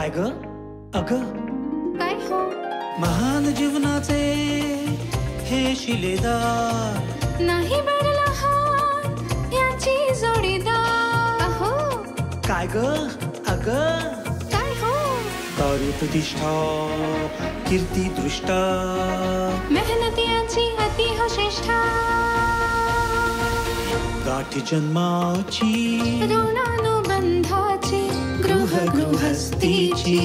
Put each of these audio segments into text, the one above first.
काय ग अग काय हो महान जीवनाचे हे शिलेदार नाही बरला हात याची जोडीदार अहो काय ग अग काय हो कार्य प्रतिष्ठा कीर्ती दृष्टा मेहनतीची अति हो श्रेष्ठा गाठी जन्माची ऋणानुबंधाची गृहस्थीची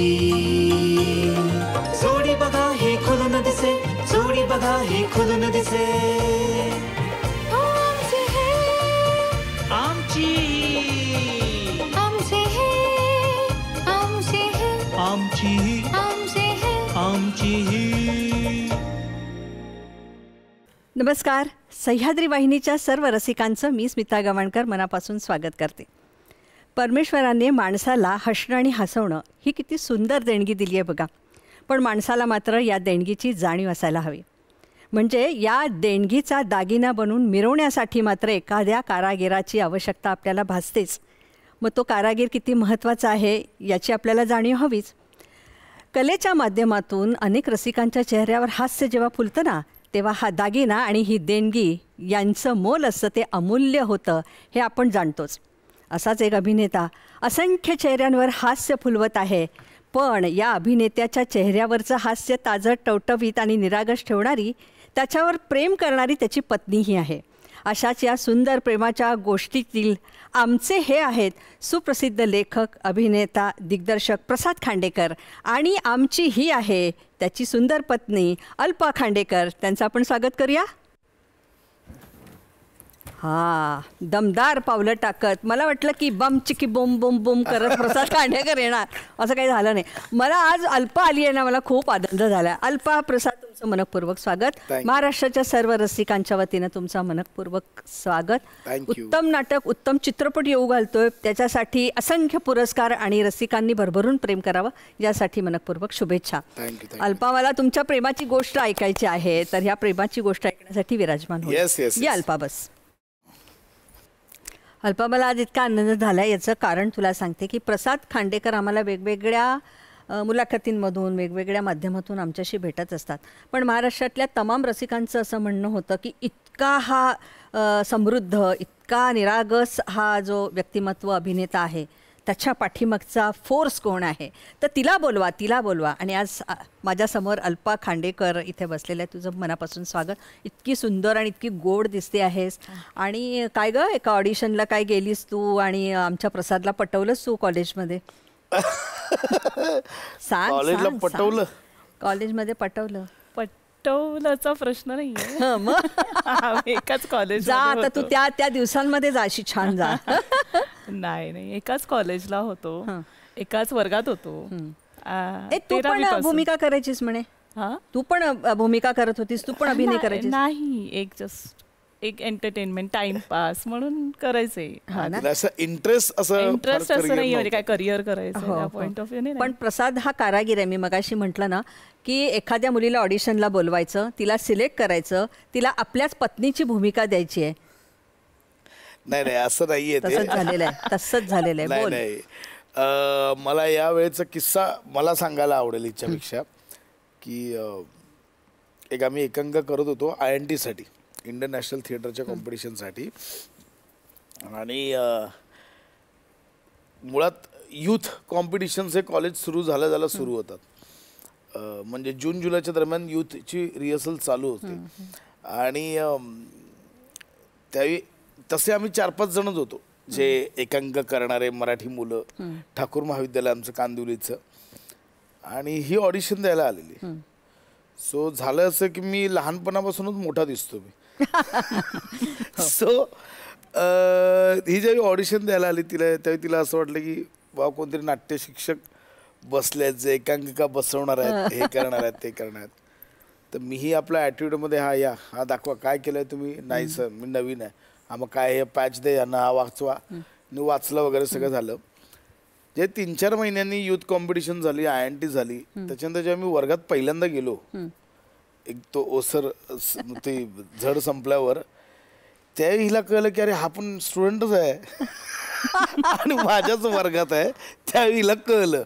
जोडी बघा हे खुलून दिसे जोडी बघा हे खुलून दिसे हो आमचे हे आमची आमचे हे आमचे हे आमची आमचे हे आमची नमस्कार. सह्याद्री वाहिनीच्या सर्व रसिकांचं मी स्मिता गवाणकर मनापासून स्वागत करते. परमेश्वराने माणसाला हसणं आणि हसवणं ही किती सुंदर देणगी दिली आहे बघा. पण माणसाला मात्र या देणगीची जाणीव असायला हवी. म्हणजे या देणगीचा दागिना बनवून मिरवण्यासाठी मात्र एखाद्या कारागिराची आवश्यकता आपल्याला भासतेच. मग तो कारागीर किती महत्त्वाचा आहे याची आपल्याला जाणीव हवीच. कलेच्या माध्यमातून अनेक रसिकांच्या चेहऱ्यावर हास्य जेव्हा फुलतं ना, तेव्हा हा दागिना आणि ही देणगी यांचं मोल असतं ते अमूल्य होतं हे आपण जाणतोच. असाच एक अभिनेता असंख्य चेहऱ्यांवर हास्य फुलवत आहे. पण या अभिनेत्याच्या चेहऱ्यावरचं हास्य ताजं टवटवीत आणि निरागस ठेवणारी, त्याच्यावर प्रेम करणारी त्याची पत्नीही आहे. अशाच या सुंदर प्रेमाच्या गोष्टीतील आमचे हे आहेत सुप्रसिद्ध लेखक, अभिनेता, दिग्दर्शक प्रसाद खांडेकर आणि आमची ही आहे त्याची सुंदर पत्नी अल्पा खांडेकर. त्यांचं आपण स्वागत करूया. हां, दमदार पावलं टाकत मला वाटलं की बम चिकी बोम बोम बोम करत प्रसाद खांडेकर येणार, असं काही झालं नाही. मला आज अल्पा आली आहे ना, मला खूप आनंद झाला. अल्पा, प्रसाद, तुमचं मनःपूर्वक स्वागत. महाराष्ट्राच्या सर्व रसिकांच्या वतीनं तुमचं मनःपूर्वक स्वागत. उत्तम नाटक, उत्तम चित्रपट येऊ घालतोय, त्याच्यासाठी असंख्य पुरस्कार आणि रसिकांनी भरभरून प्रेम करावं यासाठी मनःपूर्वक शुभेच्छा. अल्पा, मला तुमच्या प्रेमाची गोष्ट ऐकायची आहे, तर ह्या प्रेमाची गोष्ट ऐकण्यासाठी विराजमान हो. या अल्पा, बस. अल्पा, मला आज इतका आनंद झाला आहे याचं कारण तुला सांगते की प्रसाद खांडेकर आम्हाला वेगवेगळ्या मुलाखतींमधून वेगवेगळ्या माध्यमातून आमच्याशी भेटत असतात. पण महाराष्ट्रातल्या तमाम रसिकांचं असं म्हणणं होतं की इतका हा समृद्ध, इतका निरागस हा जो व्यक्तिमत्व अभिनेता आहे, त्याच्या पाठीमागचा फोर्स कोण आहे, तर तिला बोलवा. आणि आज माझ्यासमोर अल्पा खांडेकर इथे बसलेलं आहे. तुझं मनापासून स्वागत. इतकी सुंदर आणि इतकी गोड दिसते आहेस. आणि काय गं, एका ऑडिशनला काय गेलीस तू आणि आमच्या प्रसादला पटवलंस तू कॉलेजमध्ये? सांग. पटवलं? कॉलेजमध्ये पटवलं? पटवल्याचा प्रश्न नाहीये. मग एकाच कॉलेज जा, आता तू त्या दिवसांमध्ये जाशी छान जा. नाही, एकाच कॉलेजला होतो, एकाच वर्गात होतो. तू पण भूमिका करायचीस म्हणे? तू पण भूमिका करत होतीस, तू पण अभिनय करायची? नाही, एक एंटरटेनमेंट, टाइमपास म्हणून करायचे. इंटरेस्ट असं नाही, म्हणजे काय करिअर करायचं पॉइंट ऑफ व्ह्यू. पण प्रसाद हा कारागीर आहे. मी मगाशी म्हटलं ना की एखाद्या मुलीला ऑडिशनला बोलवायचं, तिला सिलेक्ट करायचं, तिला आपल्याच पत्नीची भूमिका द्यायची आहे. नाही, असं नाहीये. तसंच झालेलं आहे. नाही, मला या वेळेचा किस्सा मला सांगायला आवडेल इच्छापेक्षा की एक आम्ही एकांक करत होतो INT साठी, इंडियन नॅशनल थिएटरच्या कॉम्पिटिशनसाठी. आणि मुळात यूथ कॉम्पिटिशन्स हे कॉलेज सुरू झालं सुरू होतात. म्हणजे जून जुलैच्या दरम्यान यूथची रिहर्सल चालू होते. आणि त्यावेळी तसे आम्ही 4-5 जणच होतो जे एकांक करणारे मराठी मुलं, ठाकूर महाविद्यालय आमचं कांदिवलीचं. आणि ही ऑडिशन द्यायला आलेली. सो झालं असं की मी लहानपणापासूनच मोठा दिसतो मी. सो ही जेव्हा ऑडिशन द्यायला आली त्यावेळी तिला असं वाटलं की बाबा कोणतरी नाट्य शिक्षक बसले जे एकांकिका बसवणार आहेत, हे करणार आहेत, ते करणार आहेत. तर मीही आपल्या ॲटिट्यूडमध्ये हा दाखवा, काय केलंय तुम्ही? नाही सर, मी नवीन आहे. मग काय हे पॅच दे यांना, हा वाचवा. वाचलं वगैरे सगळं झालं. जे 3-4 महिन्यांनी युथ कॉम्पिटिशन झाली, INT झाली. त्याच्यानंतर जेव्हा मी वर्गात पहिल्यांदा गेलो, एक तो ओसर ते झड संपल्यावर, त्यावेळी हिला कळलं की अरे हा पण स्टुडंटच आहे आणि माझ्याच वर्गात आहे. त्यावेळी हिला कळलं.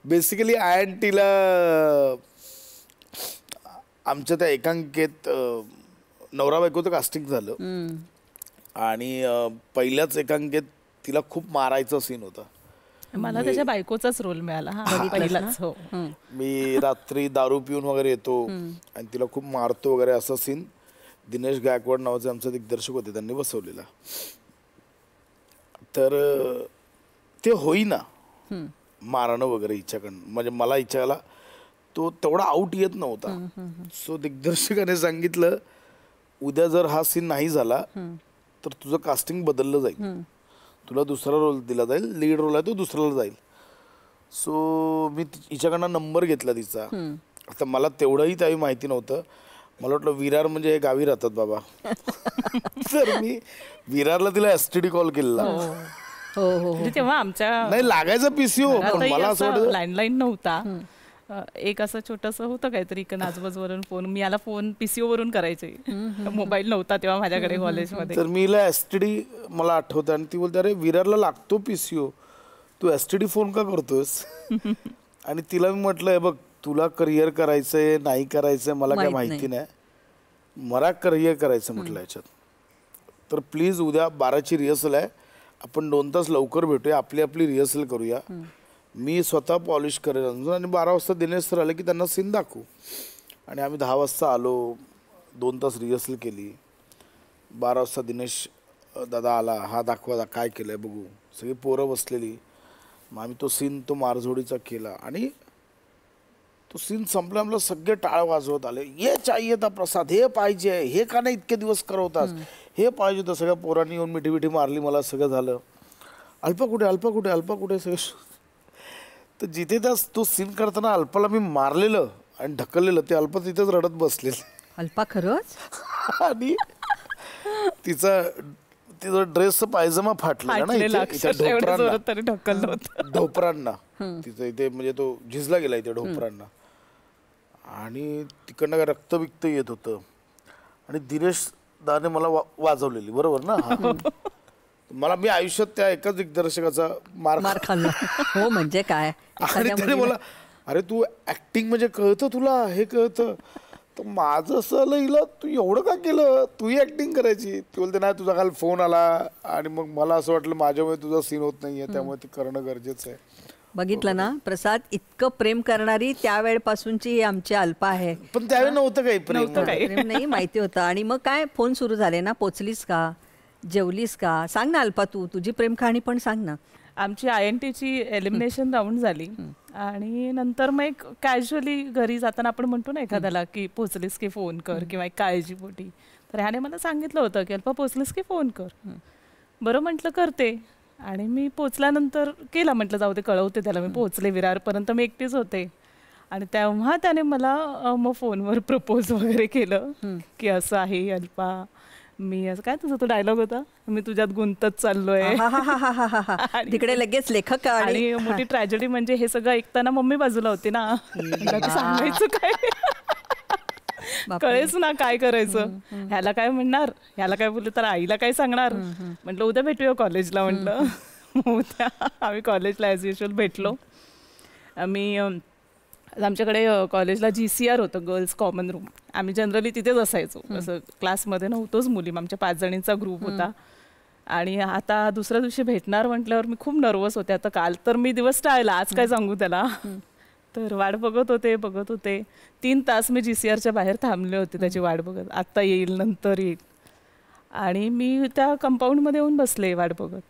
बेसिकली टीला आमच्या त्या एकांकिकेत नवरा बायकोचं कास्टिंग झालं आणि पहिल्याच एकांकिकेत तिला खूप मारायचा सीन होता. मला त्याच्या बायकोचाच रोल मिळाला. पहिलाच. हो. मी रात्री दारू पिऊन वगैरे येतो आणि तिला खूप मारतो वगैरे असा सीन दिनेश गायकवाड नावाचे आमचे दिग्दर्शक होते त्यांनी बसवलेला. तर ते होईना मारणं वगैरे हिच्याकडनं, म्हणजे मला हिच्याला तो तेवढा आऊट येत नव्हता. सो दिग्दर्शकाने सांगितलं उद्या जर हा सीन नाही झाला तर तुझं कास्टिंग बदललं जाईल, तुला दुसरा रोल दिला जाईल, लीड रोल आहे तो दुसऱ्याला जाईल. सो मी हिच्याकडनं नंबर घेतला तिचा. आता मला तेवढंही त्यावेळी माहिती नव्हतं. मला वाटलं विरार म्हणजे हे गावी राहतात बाबा. तर मी विरारला तिला STD कॉल केलेला. तेव्हा आमच्या नाही लागायचा PCO, पण मला असं वाटतं लँडलाईन नव्हता. एक असं छोटंसं होतं काहीतरी इकडे आजूबाजूवरून फोन, मी याला फोन PCO वरून करायचे. मोबाईल नव्हता तेव्हा माझ्याकडे कॉलेजमध्ये. तर मी हिला STD मला आठवतं आणि ती बोलते अरे विरारला लागतो PCO, तू STD फोन का करतोयस? आणि तिला मी म्हटलं बघ तुला करिअर करायचंय नाही करायचंय मला काय माहिती नाही, मला करिअर करायचं म्हटलं याच्यात. तर प्लीज उद्या 12ची रिहर्सल आहे, आपण 2 तास लवकर भेटूया, आपली आपली रिहर्सल करूया, मी स्वतः पॉलिश करेन. आणि 12 वाजता दिनेश सर आले की त्यांना सीन दाखवू. आणि आम्ही 10 वाजता आलो, 2 तास रिहर्सल केली. 12 वाजता दिनेश दादा आला, हा दाखवा काय केलंय बघू. सगळी पोरं बसलेली. मग आम्ही तो सीन तो मारझोडीचा केला आणि तो सीन संपला. आम्हाला सगळे टाळ वाजवत आले, ये चाहिए था प्रसाद, हे पाहिजे, हे का नाही इतके दिवस करवतास, हे पाहिजे होतं. सगळ्या पोरांनी येऊन मिठी मिठी मारली मला, सगळं झालं. अल्पा कुठे अल्पा कुठे अल्पा कुठे सगळं. तर जिथे त्या तो सीन करताना अल्पाला मी मारलेलं आणि ढकललेलं, ते अल्पा तिथेच रडत बसलेलं. अल्पा खरंच? आणि तिचा ड्रेसचा पायजमा फाटलेला ना ढोपरांना, तिचं इथे म्हणजे तो झिजला गेला इथे ढोपरांना. आणि तिकडनं काय रक्त बिक्त येत होतं. आणि दिनेश दाने मला वाजवलेली, बरोबर ना? मी आयुष्यात त्या एकाच दिग्दर्शकाचा मार खाल्ला. हो म्हणजे काय. आणि त्याने मला अरे तू ऍक्टिंग म्हणजे कळतं तुला, हे कळतं. तर माझं असं आलं हिला तू एवढं का केलं, तूही ऍक्टिंग करायची. ती बोलते नाही तुझा काल फोन आला आणि मग मला असं वाटलं माझ्यामुळे तुझा सीन होत नाहीये, त्यामुळे ते करणं गरजेचं आहे. बघितलं ना प्रसाद, इतकं प्रेम करणारी त्यावेळपासूनची आमची अल्पा आहे. पण त्यावेळी नव्हतं काही प्रेम नाही, माहिती होतं. आणि मग काय फोन सुरू झाले ना, पोचलीस का, जेवलीस का, सांग ना अल्पा, तू तुझी प्रेम कहाणी पण सांग ना. आमची INTची एलिमिनेशन राऊंड झाली आणि नंतर मग एक कॅज्युअली घरी जाताना आपण म्हणतो ना एखाद्याला की पोचलीस की फोन कर किंवा एक काळजीपोटी. तर ह्याने मला सांगितलं होतं की अल्पा पोचलीस की फोन कर. बरं म्हटलं करते. आणि मी पोचल्यानंतर केला, म्हटलं जाऊ दे कळवते त्याला मी पोचले. विरारपर्यंत मी एकटीच होते. आणि तेव्हा त्याने मला मग फोनवर प्रपोज वगैरे केलं की असं आहे अल्पा, मी असं काय तुझा तो डायलॉग होता, मी तुझ्यात गुंतत चाललोय. तिकडे लगेच लेखक. आणि मोठी ट्रॅजेडी म्हणजे हे सगळं ऐकताना मम्मी बाजूला होती ना, सांगायचं काय कळेच ना काय करायचं. ह्याला काय म्हणणार, ह्याला काय बोललं तर आईला काय सांगणार. म्हटलं उद्या भेटूया कॉलेजला. म्हटलं उद्या आम्ही कॉलेजला ॲज युजल भेटलो. आम्ही आमच्याकडे कॉलेजला GCR होतं, गर्ल्स कॉमन रूम. आम्ही जनरली तिथेच असायचो, असं क्लासमध्ये नव्हतोच मुली. आमच्या 5 जणींचा ग्रुप होता. आणि आता दुसऱ्या दिवशी भेटणार म्हटल्यावर मी खूप नर्वस होते. आता काल तर मी दिवस टाळला, आज काय सांगू त्याला. तर वाट बघत होते 3 तास मी GCRच्या बाहेर थांबले होते त्याची वाट बघत, आत्ता येईल नंतर येईल. आणि मी त्या कंपाऊंडमध्ये येऊन बसले वाट बघत.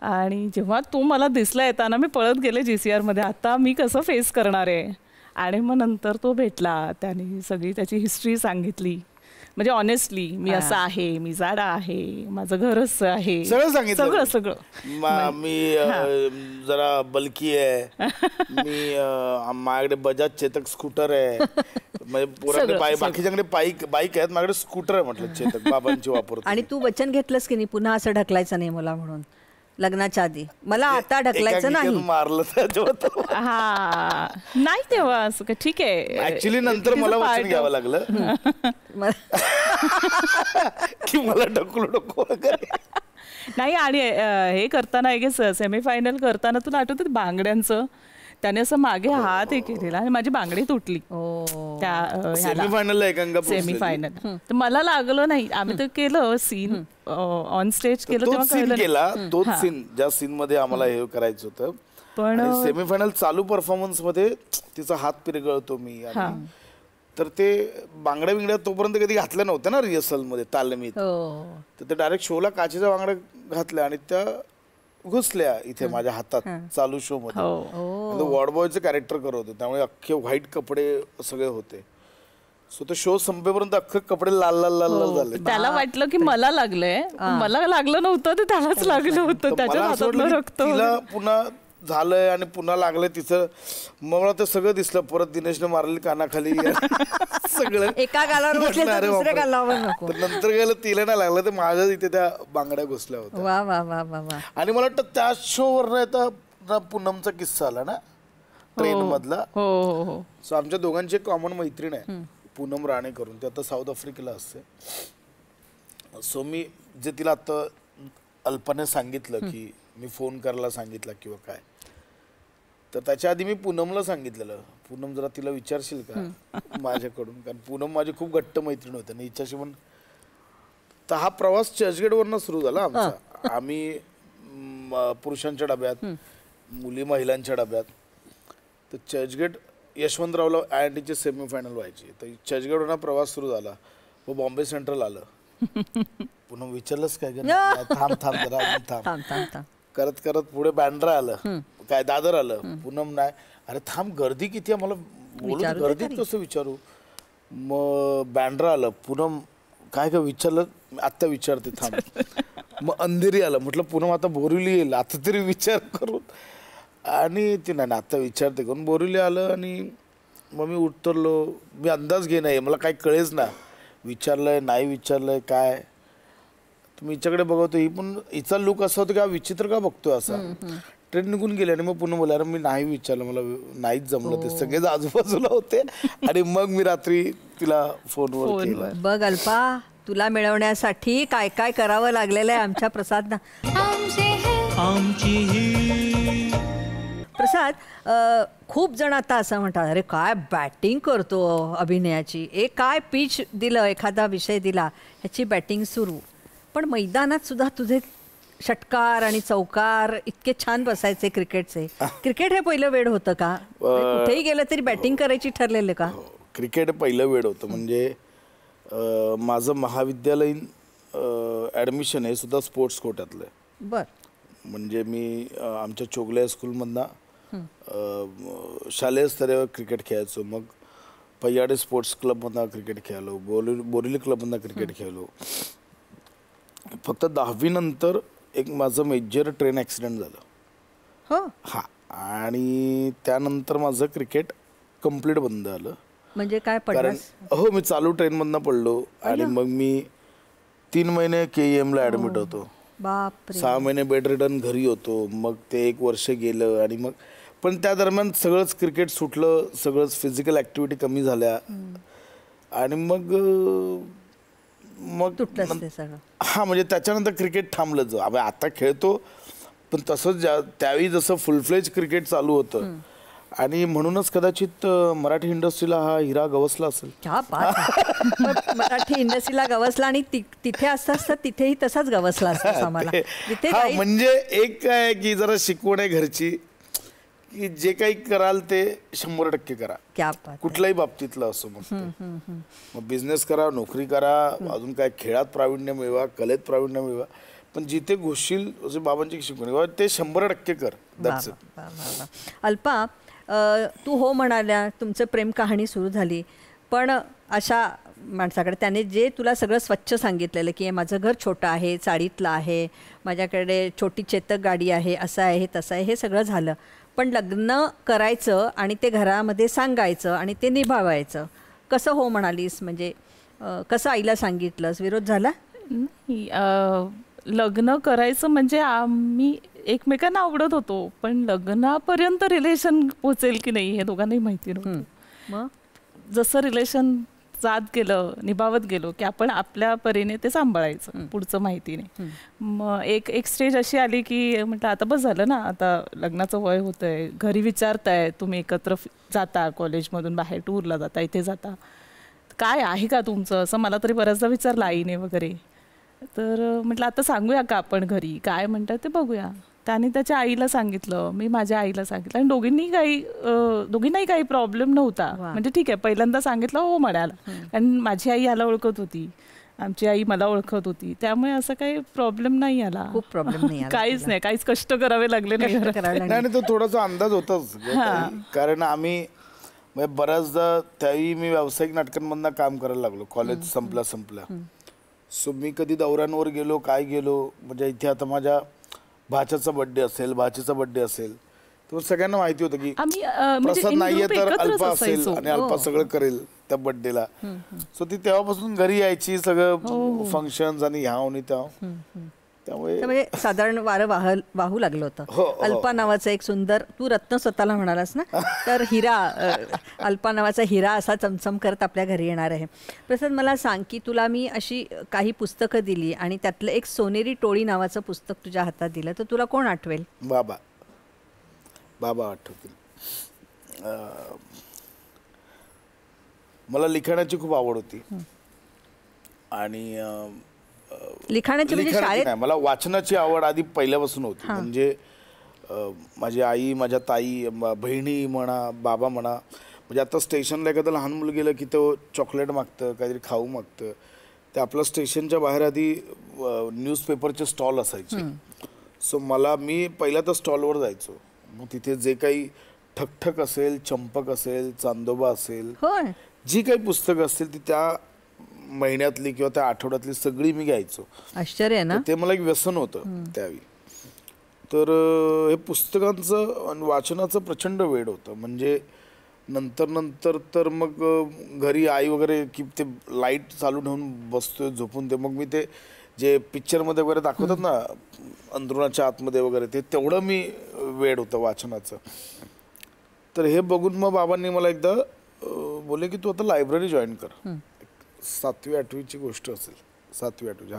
आणि जेव्हा तो मला दिसला येताना मी पळत गेले GCRमध्ये, आता मी कसं फेस करणार आहे. आणि मग नंतर तो भेटला, त्याने सगळी त्याची हिस्ट्री सांगितली. म्हणजे ऑनेस्टली मी असं आहे, मी जाडा आहे, माझं घर असं आहे, सगळं सांगितलं. सगळं मी जरा बल्की आहे, मी माझ्याकडे बजाज चेतक स्कूटर आहे, म्हणजे बाकीच्याकडे बाईक आहेत, माझ्याकडे स्कूटर आहे. म्हटलं चेतक बाबांची वापरतो. आणि तू वचन घेतलंस की नाही पुन्हा असं ढकलायचं नाही मला म्हणून लग्नाच्या आधी, मला आता ढकलायचं नाही. मारलं हा नाही तेव्हा असं ठीक आहे. ऍक्च्युली नंतर मला वचन घ्यावं लागलं की मला ढकलू नको नाही. आणि हे करताना सेमीफायनल करताना तुला आठवतं बांगड्यांचं त्याने असं मागे हात हे केलेला आणि माझी बांगडी तुटली त्या सेमीफायनलला एकांका सेमीफायनल. तर मला लागलं नाही. आम्ही तर केलं सीन ऑन स्टेज केलं तेव्हा सीन कळलं केला, तोच सीन ज्या सीन मध्ये आम्हाला हे करायचं होतं. पण सेमीफायनल चालू परफॉर्मन्स मध्ये तिचा हात पिरगळतो मी आणि तर ते बांगड्या बिंगड्या तोपर्यंत कधी घातल्या नव्हत्या ना रिहर्सल मध्ये तालमीत. तर ते डायरेक्ट शोला काचेच्या बांगड्या घातल्या आणि त्या घुसल्या इथे माझ्या हातात चालू शो मध्ये. वॉर्ड बॉयचं कॅरेक्टर करत होते त्यामुळे अख्खे व्हाईट कपडे सगळे होते. सो तो शो संपेपर्यंत अख्खे कपडे लाल लाल लाल लाल झाले. त्याला वाटलं की मला लागलंय, मला लागलं नव्हतं ते त्यालाच लागलं होतं. त्याच्या हातातलं रक्त तिला पुन्हा झालंय आणि पुन्हा लागलंय तिचं. मग मला ते सगळं दिसलं. परत दिनेशने मारलेली कानाखाली सगळं एका गालावर बसले तर दुसऱ्या गालावर नको. नंतर गेलं तिला नाही लागलं तर माझ्या इथे त्या बांगड्या घुसल्या होत्या. वा वा वा वा वा. आणि मला वाटतं त्या शो वर पूनमचा किस्सा आला ना ट्रेन मधला. सो आमच्या दोघांची एक कॉमन मैत्रीण आहे पूनम राणे करून. ती आता साऊथ आफ्रिकेला असते. सो मी जे तिला आता अल्पाने सांगितलं की मी फोन करायला सांगितला किंवा काय, तर त्याच्या आधी मी पूनमला सांगितलेलं पूनम जरा तिला विचारशील का माझ्याकडून, कारण पूनम माझी खूप घट्ट मैत्रीण होती आणि हिच्याशी पण. तर हा प्रवास चर्चगेटवरनं सुरू झाला आमचा. आम्ही पुरुषांच्या डब्यात, मुली महिलांच्या डब्यात. तर चर्चगेट यशवंतरावला IITचे सेमीफायनल व्हायची. तर चर्चगेटवरनं प्रवास सुरू झाला. व बॉम्बे सेंट्रल आलं. पुन्हा विचारलंच काय थांब थांब जरा थांब करत करत पुढे बँड्रा आलं, काय दादर आलं. पूनम नाही, अरे थांब गर्दी किती आहे मला बोलून गर्दीत कसं विचारू. मग बँड्रा आलं. पूनम काय काय विचारलं, आत्ता विचारते थांब. मग अंधेरी आलं. म्हटलं पूनम आता बोरिवली येईल, आता तरी विचार करून. आणि ते नाही आता विचारते करून बोरिवली आलं. आणि मग मी उतरलो. मी अंदाज घे नाही, मला काही कळेच ना विचारलंय नाही विचारलंय काय. मी हिच्याकडे बघतो, ही पण हिचा लुक असा होता की हा विचित्र का बघतोय असा. ट्रेन निघून गेले आणि मग पुन्हा बोला अरे मी नाही विचारलं, मला नाहीच जमलं. ते सगळेच आजूबाजूला होते. आणि मग मी रात्री तिला फोनवर केलं. बघ अल्पा, तुला मिळवण्यासाठी काय काय करावं लागलेलं आहे आमच्या प्रसादना. प्रसाद, खूप जण आता असं म्हणतात अरे काय बॅटिंग करतो अभिनयाची, काय पिच दिलं, एखादा विषय दिला ह्याची बॅटिंग सुरू. पण मैदानात सुद्धा तुझे षटकार आणि चौकार इतके छान बसायचे क्रिकेटचे. क्रिकेट हे पहिलं वेड होतं का? कुठेही गेलं तरी बॅटिंग करायची ठरलेलं का? क्रिकेट पहिलं वेड होतं. म्हणजे माझं महाविद्यालयीन ॲडमिशन हे सुद्धा स्पोर्ट्स कोट्यातलं आहे. बरं. म्हणजे मी आमच्या चोगले हायस्कूलमधनं शालेय स्तरावर क्रिकेट खेळायचो. मग पय्याडे स्पोर्ट्स क्लबमधनं क्रिकेट खेळलो, बोरिवली क्लबमधनं क्रिकेट खेळलो. फक्त 10वी नंतर एक माझं मेजर ट्रेन ॲक्सिडेंट झालं. हो. हां. आणि त्यानंतर माझं क्रिकेट कम्प्लीट बंद झालं. म्हणजे काय कारण हो मी चालू ट्रेनमधनं पडलो. आणि मग मी 3 महिने KEMला ॲडमिट होतो. बापरे. 6 महिने बेड रिटर्न घरी होतो. मग ते 1 वर्ष गेलं. आणि मग पण त्या दरम्यान सगळंच क्रिकेट सुटलं, सगळंच फिजिकल ॲक्टिव्हिटी कमी झाल्या. आणि मग हां म्हणजे त्याच्यानंतर क्रिकेट थांबलं. आता खेळतो पण तसंच त्यावेळी जसं फुल फ्लेज क्रिकेट चालू होतं. आणि म्हणूनच कदाचित मराठी इंडस्ट्रीला हा हिरा गवसला असेल. मराठी इंडस्ट्रीला गवसला. आणि तिथे असतं तिथेही तसाच गवसला असतो. म्हणजे एक काय की जरा शिकवण आहे घरची की जे काही कराल ते 100% करा, कुठल्याही बाबतीतलं असो. मग बिझनेस करा, नोकरी करा, अजून काय खेळात प्रावीण्य मिळवा, कलेत प्रावीण्य मिळवा, पण जिथे घुसशील असे बाबांची शिकवण ते 100% कर. अल्पा, तू हो म्हणाल्या, तुमचं प्रेम कहाणी सुरू झाली. पण अशा माणसाकडे त्याने जे तुला सगळं स्वच्छ सांगितलेलं की माझं घर छोटं आहे, चाळीतलं आहे, माझ्याकडे छोटी चेतक गाडी आहे, असं आहे तसं आहे, हे सगळं झालं. पण लग्न करायचं आणि ते घरामध्ये सांगायचं आणि ते निभावायचं, कसं हो म्हणालीस? म्हणजे कसं आईला सांगितलंस? विरोध झाला? लग्न करायचं म्हणजे आम्ही एकमेकांना आवडत होतो, पण लग्नापर्यंत रिलेशन पोचेल की नाही हे दोघांनाही माहिती नव्हतं. मग जसं रिलेशन जात गेलं, निभावत गेलो की आपण आपल्या परीने ते सांभाळायचं, पुढचं माहिती नाही. मग एक स्टेज अशी आली की म्हटलं आता बस झालं ना, आता लग्नाचं वय होतंय, घरी विचारताय तुम्ही एकत्र जाता, कॉलेजमधून बाहेर टूरला जाता, इथे जाता, काय आहे का तुमचं, असं मला तरी बऱ्याचदा विचारलं आईने वगैरे. तर म्हटलं आता सांगूया का आपण घरी, काय म्हणतात ते बघूया. त्याने त्याच्या आईला सांगितलं, मी माझ्या आईला सांगितलं, आणि दोघींनाही काही प्रॉब्लेम नव्हता. म्हणजे ठीक आहे, पहिल्यांदा सांगितलं हो म्हणाला, कारण माझी आई याला ओळखत होती, आमची आई मला ओळखत होती, त्यामुळे असं काही प्रॉब्लेम नाही आला. खूप प्रॉब्लेम नाही आला. काहीच नाही, काहीच कष्ट करावे लागले नाही. नाही तो थोडासा अंदाज होताच, कारण आम्ही म्हणजे बऱ्याचदा त्यावेळी मी व्यावसायिक नाटकांमधनं काम करायला लागलो, कॉलेज संपल्या. सो मी कधी दौऱ्यांवर गेलो, काय गेलो, म्हणजे इथे आता माझ्या भाच्याचा बर्थडे असेल, भाचीचा बर्थडे असेल, तर सगळ्यांना माहिती होतं की प्रसाद नाहीये तर अल्पा असेल आणि अल्पा सगळं करेल त्या बर्थडेला. सो ती तेव्हापासून घरी यायची, सगळं फंक्शन्स आणि ह्या आणि त्या. त्यामुळे म्हणजे साधारण वारं वाहू लागलं होतं. अल्पा नावाचं एक सुंदर, तू रत्न स्वतःला म्हणालास ना, तर हिरा, अल्पा नावाचा हिरा असा चमचम करत आपल्या घरी येणार आहे. प्रसाद, मला सांग की तुला मी अशी काही पुस्तकं दिली आणि त्यातलं एक सोनेरी टोळी नावाचं पुस्तक तुझ्या हातात दिलं, तर तुला कोण आठवेल? बाबा आठवतील. मला लिखाणाची खूप आवड होती आणि लिखाणाची म्हणजे शाळेत नाही, मला वाचनाची आवड आधी पहिल्यापासून होती. म्हणजे माझी आई, माझ्या ताई, बहिणी म्हणा, बाबा म्हणा, म्हणजे आता स्टेशनला एखादं लहान मुलं गेलं की तो चॉकलेट मागतं, काहीतरी खाऊ मागतं. ते आपलं स्टेशनच्या बाहेर आधी न्यूजपेपरचे स्टॉल असायचे. सो मी पहिल्या तर स्टॉलवर जायचो. मग तिथे जे काही ठकठक असेल, चंपक असेल, चांदोबा असेल, जी काही पुस्तकं असतील ती त्या महिन्यातली किंवा त्या आठवड्यातली सगळी मी घ्यायचो. आश्चर्य ना. ते मला एक व्यसन होतं त्यावेळी. तर हे पुस्तकांचं आणि वाचनाचं प्रचंड वेड होतं. म्हणजे नंतर तर मग घरी आई वगैरे की ते लाईट चालू ठेवून बसतोय झोपून, ते मग मी ते जे पिक्चरमध्ये वगैरे दाखवतात ना अंथरुणाच्या आतमध्ये वगैरे, ते तेवढं मी वेड होतं वाचनाचं. तर हे बघून मग बाबांनी मला एकदा बोलले की तू आता लायब्ररी जॉईन कर. 7वी 8वीची गोष्ट असेल, 7वी 8वी.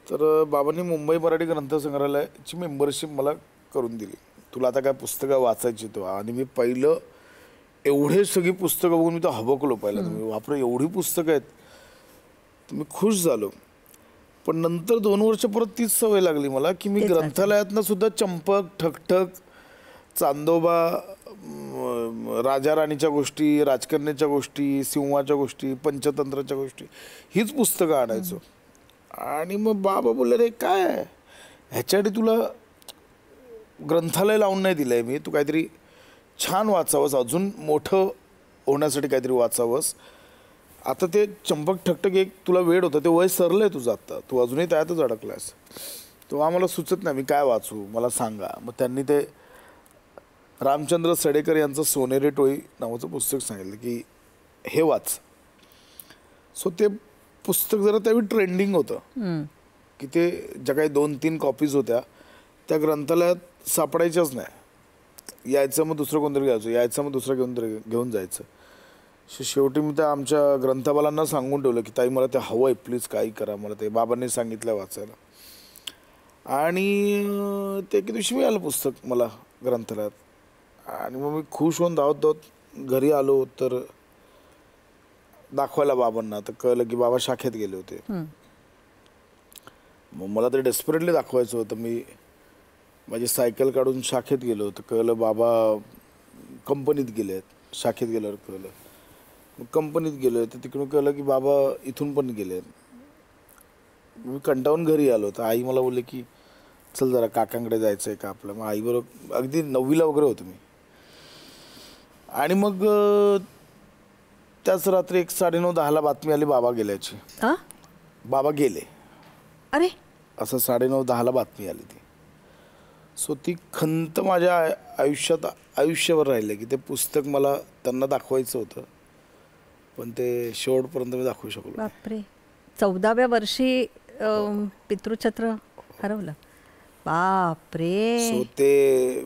तर बाबांनी मुंबई मराठी ग्रंथसंग्रहालयाची मेंबरशिप मला करून दिली. तुला आता काय पुस्तकं वाचायची तो. आणि मी पहिलं एवढे सगळी पुस्तकं बघून मी तर हबकलो. पहिला तुम्ही वापरा एवढी पुस्तकं आहेत, तर मी खुश झालो. पण नंतर 2 वर्ष परत तीच सवय लागली मला की मी ग्रंथालयातनं सुद्धा चंपक, ठकठक, चांदोबा, राजा राणीच्या गोष्टी, राजकन्याच्या गोष्टी, सिंहाच्या गोष्टी, पंचतंत्राच्या गोष्टी, हीच पुस्तकं आणायचो. आणि मग बाबा बोलले, रे काय ह्याच्यासाठी तुला ग्रंथालय लावून नाही दिलंय मी, तू काहीतरी छान वाचावंस, अजून मोठं होण्यासाठी काहीतरी वाचावंस. आता ते चंपक ठकठक एक तुला वेळ होतं, ते वय सरलंय तुझं, आता तू अजूनही त्यातच अडकलास. तेव्हा मला सुचत नाही मी काय वाचू, मला सांगा. मग त्यांनी ते रामचंद्र सडेकर यांचं सोनेरी टोळी नावाचं पुस्तक सांगितलं की हे वाच. सो ते पुस्तक जरा त्यावेळी ट्रेंडिंग होतं की ते ज्या काही 2-3 कॉपीज होत्या त्या ग्रंथालयात सापडायच्याच नाही. यायचं मग दुसरं कोणतरी घ्यायचं, यायचं मग दुसरं घेऊन जायचं. शेवटी मी त्या आमच्या ग्रंथपालांना सांगून ठेवलं की ताई मला ते हवं आहे, प्लीज काही करा, मला ते बाबांनी सांगितलं वाचायला. आणि ते एके दिवशी मिळालं पुस्तक मला ग्रंथालयात. आणि मग मी खुश होऊन धावत घरी आलो. तर दाखवायला बाबांना, तर कळलं की बाबा शाखेत गेले होते. मग मला ते डेस्परेटली दाखवायचं होतं. मी माझी सायकल काढून शाखेत गेलो होतं. कळलं बाबा कंपनीत गेले आहेत. शाखेत गेल्यावर कळलं. मग कंपनीत गेलो तर तिकडून कळलं की बाबा इथून पण गेले आहेत. मी कंटाळून घरी आलो. तर आई मला बोलले की चल जरा काकांकडे जायचं आहे का आपलं. मग आईबरोबर अगदी 9वीला वगैरे होतो मी. आणि मग त्याच रात्री 9:30-10ला बातमी आली बाबा गेल्याची. बाबा गेले. अरे असं 9:30-10ला बातमी आली ती. सो ती खंत माझ्या आयुष्यात आयुष्यभर राहिले की ते पुस्तक मला त्यांना दाखवायचं होतं, पण ते शेवटपर्यंत मी दाखवू शकलो. बापरे, 14व्या वर्षी पितृछत्र हरवलं. बापरे. सो ते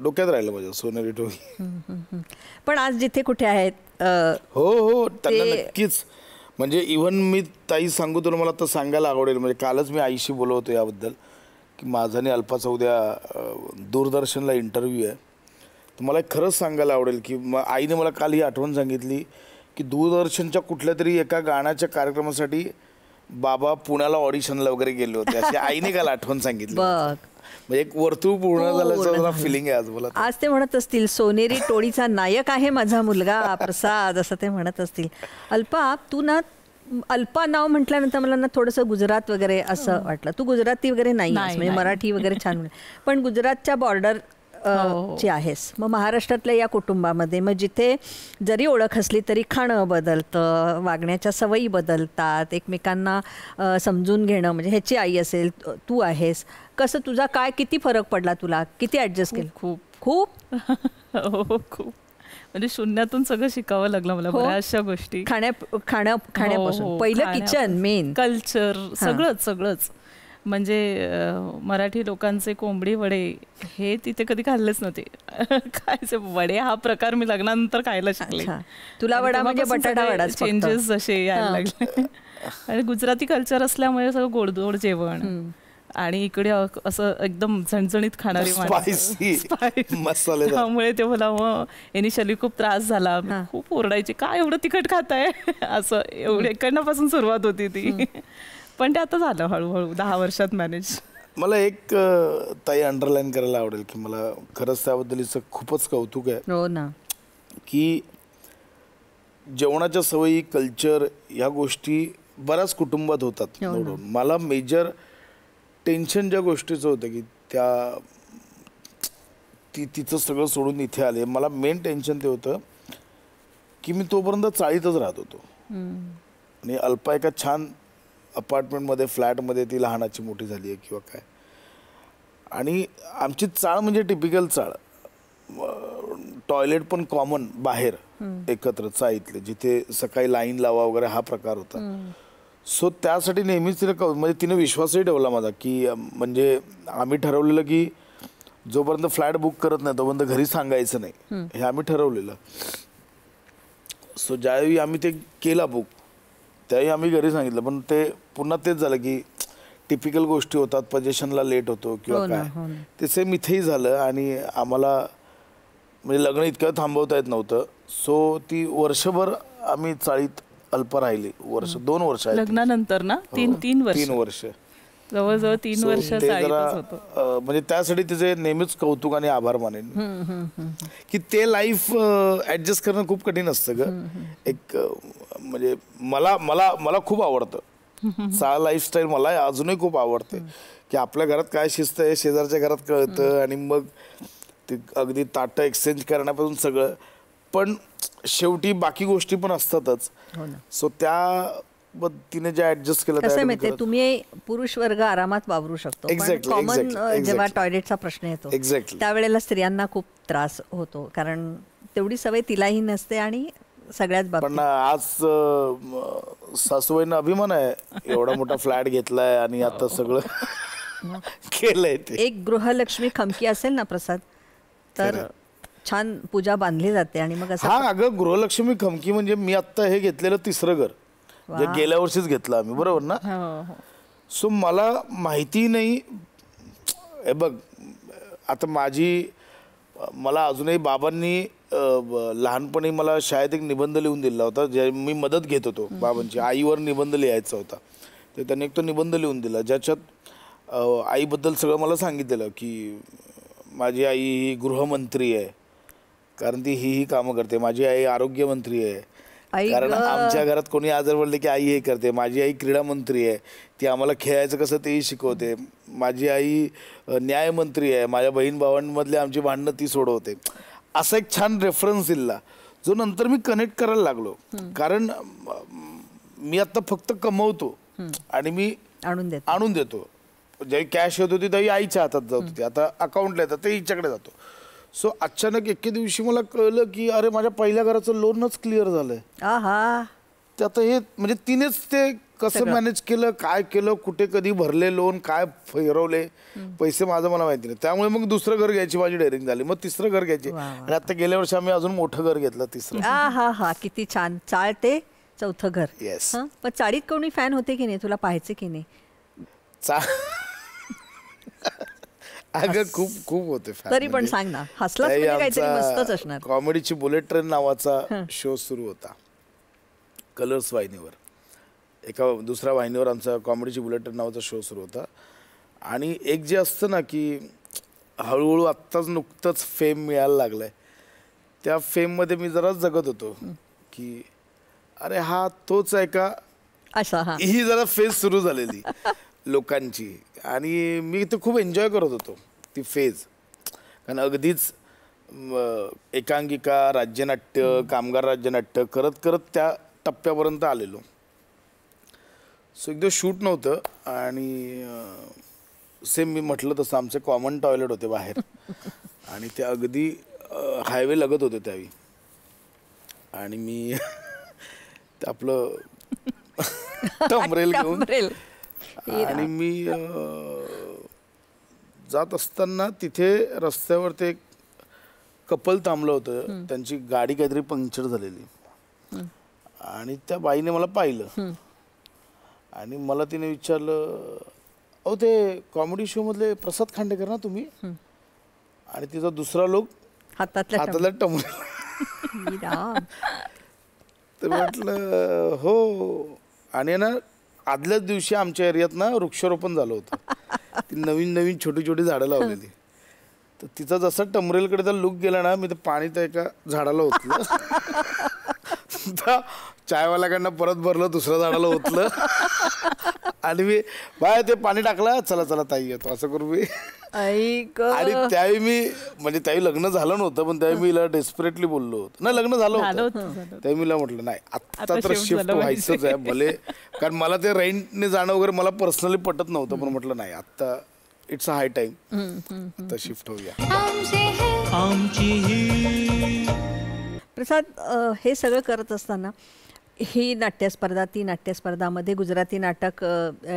डोक्यात राहिलं माझ्या सोनेरी टोळी. पण आज जिथे कुठे आहेत हो त्यांना नक्कीच म्हणजे इव्हन मी ताई सांगू तुला मला तर सांगायला आवडेल म्हणजे कालच मी आईशी बोलत होतो याबद्दल की माझा आणि अल्पाचा उद्या दूरदर्शनला इंटरव्ह्यू आहे. तर मला खरंच सांगायला आवडेल की आईने मला काल ही आठवण सांगितली की दूरदर्शनच्या कुठल्या तरी एका गाण्याच्या कार्यक्रमासाठी बाबा पुण्याला ऑडिशनला वगैरे गेले होते अशी आईने काल आठवण सांगितली. बघ म्हणजे एक वर्तुळ पूर्ण झाल्याचं फिलिंग आहे आज मला. आज ते म्हणत असतील सोनेरी टोळीचा नायक आहे माझा मुलगा प्रसाद असं ते म्हणत असतील. अल्पा तू ना अल्पा नाव म्हटल्यानंतर मला ना थोडंसं गुजरात वगैरे असं वाटलं. तू गुजराती वगैरे नाही म्हणजे मराठी वगैरे छान पण गुजरातच्या बॉर्डर ची आहेस. मग महाराष्ट्रातल्या या कुटुंबामध्ये मग जिथे जरी ओळख असली तरी खाणं बदलतं, वागण्याच्या सवयी बदलतात, एकमेकांना समजून घेणं म्हणजे ह्याची आई असेल तू आहेस, कसं तुझा काय किती फरक पडला तुला, किती ऍडजस्ट केलं? खूप खूप हो खूप म्हणजे शून्यातून सगळं शिकावं लागलं मला बऱ्याचशा गोष्टी खाण्यापासून पहिलं किचन मेन कल्चर सगळंच म्हणजे मराठी लोकांचे कोंबडी वडे हे तिथे कधी खाल्लेच नव्हते. खायचे वडे हा प्रकार मी लग्नानंतर खायला शिकले. तुला वडा म्हणजे बटाटा वडा चेंजेस जसे यायला लागले आणि गुजराती कल्चर असल्यामुळे सगळं गोडधोड जेवण आणि इकडे असं एकदम झणझणीत खाणारी मसाले त्यामुळे ते मला मग इनिशियली खूप त्रास झाला. खूप ओरडायची काय एवढं तिखट खाताय असं एवढे इकडनं सुरुवात होती ती. पण ते आता झालं हळूहळू 10 वर्षात मॅनेज. मला एक ताई अंडरलाईन करायला आवडेल की मला खरंच त्याबद्दल खूपच कौतुक आहे. हो ना की जेवणाच्या सवयी कल्चर ह्या गोष्टी बऱ्याच कुटुंबात होतात. मला मेजर टेन्शन ज्या गोष्टीचं होतं की तिचं सगळं सोडून इथे आले. मला मेन टेन्शन ते होतं की मी तोपर्यंत चाळीतच राहत होतो आणि अल्पा एका छान अपार्टमेंटमध्ये फ्लॅटमध्ये ती लहानाची मोठी झाली आहे किंवा काय. आणि आमची चाळ म्हणजे टिपिकल चाळ, टॉयलेट पण कॉमन बाहेर एकत्र चाळीतले जिथे सकाळी लाईन लावा वगैरे हा प्रकार होता. सो त्यासाठी नेहमीच तिला म्हणजे तिने विश्वासही ठेवला माझा की म्हणजे आम्ही ठरवलेलं की जोपर्यंत फ्लॅट बुक करत नाही तोपर्यंत घरी सांगायचं नाही हे आम्ही ठरवलेलं. सो ज्यावेळी आम्ही ते केला बुक त्यावेळी आम्ही घरी सांगितलं पण ते पुन्हा तेच झालं की टिपिकल गोष्टी होतात, पोझिशनला लेट होतो किंवा काय. ते सेम इथेही झालं आणि आम्हाला म्हणजे लग्न इतकं थांबवता येत नव्हतं. सो ती वर्षभर आम्ही चाळीत अल्पा राहिली. 2 वर्ष लग्नानंतर ना 3 वर्ष जवळजवळ 3 वर्ष म्हणजे त्यासाठी तिचे नेहमीच कौतुक आणि आभार मानेन की ते लाईफ ऍडजस्ट करणं खूप कठीण असतं ग. एक म्हणजे मला खूप आवडतं चाळ लाईफस्टाईल. मला अजूनही खूप आवडते की आपल्या घरात काय शिस्त आहे शेजारच्या घरात कळतं आणि मग ते अगदी ताटं एक्सचेंज करण्यापासून सगळं. पण शेवटी बाकी गोष्टी पण असतातच. सो त्या तिने जे ऍडजस्ट केलं कसं माहितीये तुम्ही पुरुष वर्ग आरामात वावरू शकतो कॉमन जेव्हा टॉयलेटचा प्रश्न येतो त्यावेळेला स्त्रियांना खूप त्रास होतो कारण तेवढी सवय तिलाही नसते आणि सगळ्याच बाबतीत. पण आज सासूबाईंना अभिमान आहे एवढा मोठा फ्लॅट घेतलाय आणि आता सगळं केलंय ते. एक गृहलक्ष्मी खमकी असेल ना प्रसाद तर छान पूजा बांधली जाते आणि मग असं. हा अगं गृहलक्ष्मी खमकी म्हणजे मी आता हे घेतलेलं 3रं घर जे गेल्या वर्षीच घेतलं आम्ही बरोबर ना. सो मला माहिती नाही हे बघ आता मला अजूनही बाबांनी लहानपणी मला शाळेत एक निबंध लिहून दिला होता जे मी मदत घेत होतो बाबांची. आईवर निबंध लिहायचा होता तर त्यांनी एक तो निबंध लिहून दिला ज्याच्यात आईबद्दल सगळं मला सांगितलेलं की माझी आई ही गृहमंत्री आहे कारण ती ही कामं करते. माझी आई आरोग्यमंत्री आहे कारण आमच्या घरात कोणी आजार पडले की आई हे करते. माझी आई क्रीडा मंत्री आहे ती आम्हाला खेळायचं कसं तेही शिकवते. माझी आई न्यायमंत्री आहे माझ्या बहीण भावांमधले आमची भांडणं ती सोडवते. असा एक छान रेफरन्स दिला जो नंतर मी कनेक्ट करायला लागलो कारण मी आता फक्त कमवतो आणि मी आणून देतो. ज्यावेळी कॅश येत होती त्यावेळी आईच्या हातात जात होती आता अकाउंटला येतात ते हिच्याकडे जातो. सो अचानक एके दिवशी मला कळलं की अरे माझ्या पहिल्या घराचं लोनच क्लिअर झालंय. ते आता हे म्हणजे तिनेच ते कसं मॅनेज केलं, काय केलं, कुठे कधी भरले लोन, काय फिरवले पैसे, माझं मला माहिती नाही. त्यामुळे मग दुसरं घर घ्यायची माझी डेअरिंग झाली. मग तिसरं घर घ्यायची आणि आता गेल्या वर्षी आम्ही अजून मोठं घर घेतलं, तिसरं. हा किती छान. चाळ ते चौथं घर. येस. पण चाळीत कोणी फॅन होते की नाही, तुला पाहायचे की नाही? अगं खूप खूप होते fan. तरी पण सांग ना, हसलाच म्हणजे काहीतरी मस्तच असणार. कॉमेडीची बुलेट ट्रेन नावाचा शो सुरू होता कलर्स वाहिनीवर. एका दुसऱ्या वाहिनीवर आमचा कॉमेडीची बुलेट ट्रेन नावाचा शो सुरू होता. आणि एक जे असतं ना की हळूहळू आत्ताच नुकतंच फेम मिळायला लागलाय, त्या फेममध्ये मी जरा जगत होतो की अरे हा तोच आहे का, असा. ही जरा फेज सुरू झालेली लोकांची. आणि मी ते खूप एन्जॉय करत होतो ती फेज. कारण अगदीच एकांकिका, राज्यनाट्य, कामगार राज्यनाट्य करत करत त्या टप्प्यापर्यंत आलेलो. सो एकदा शूट नव्हतं आणि सेम मी म्हटलं तसं आमचे कॉमन टॉयलेट होते बाहेर आणि ते अगदी हायवे लगत होते त्यावेळी. आणि मी ते आपलं टमरेल घेऊन आणि मी जात असताना तिथे रस्त्यावर ते कपल थांबलं होतं. त्यांची गाडी काहीतरी पंक्चर झालेली आणि त्या बाईने मला पाहिलं आणि मला तिने विचारलं, अहो ते कॉमेडी शो मधले प्रसाद खांडेकर ना तुम्ही? आणि तिचा दुसरा लोक हातातला टमरेल. तर म्हटलं हो. आणि ना आदल्याच दिवशी आमच्या एरियात ना वृक्षारोपण झालं होतं. ती नवीन नवीन छोटी छोटी झाडं लावलेली. तर तिचा जसा टमरेलकडे लुक गेला ना, मी ते पाणी त्या एका झाडाला ओतलं. चायवाल्याकडनं परत भरलं, दुसऱ्या झाडाला ओतलं आणि मी बाय ते पाणी टाकलं, चला चला ताई येतो असं करू मी. आणि त्यावेळी मी म्हणजे त्यावेळी लग्न झालं नव्हतं, पण त्यावेळी मी हिला डेस्परेटली बोललो होतो. नाही लग्न झालं होतं त्यावेळी मी म्हटलं नाही आत्ता तर शिफ्ट व्हायचंच आहे भले. कारण मला ते रेंटने जाणं वगैरे मला पर्सनली पटत नव्हतं, पण म्हटलं नाही आत्ता इट्स अ हाय टाइम, आता शिफ्ट होऊया. प्रसाद, हे सगळं करत असताना ही नाट्यस्पर्धा, ती नाट्यस्पर्धामध्ये गुजराती नाटक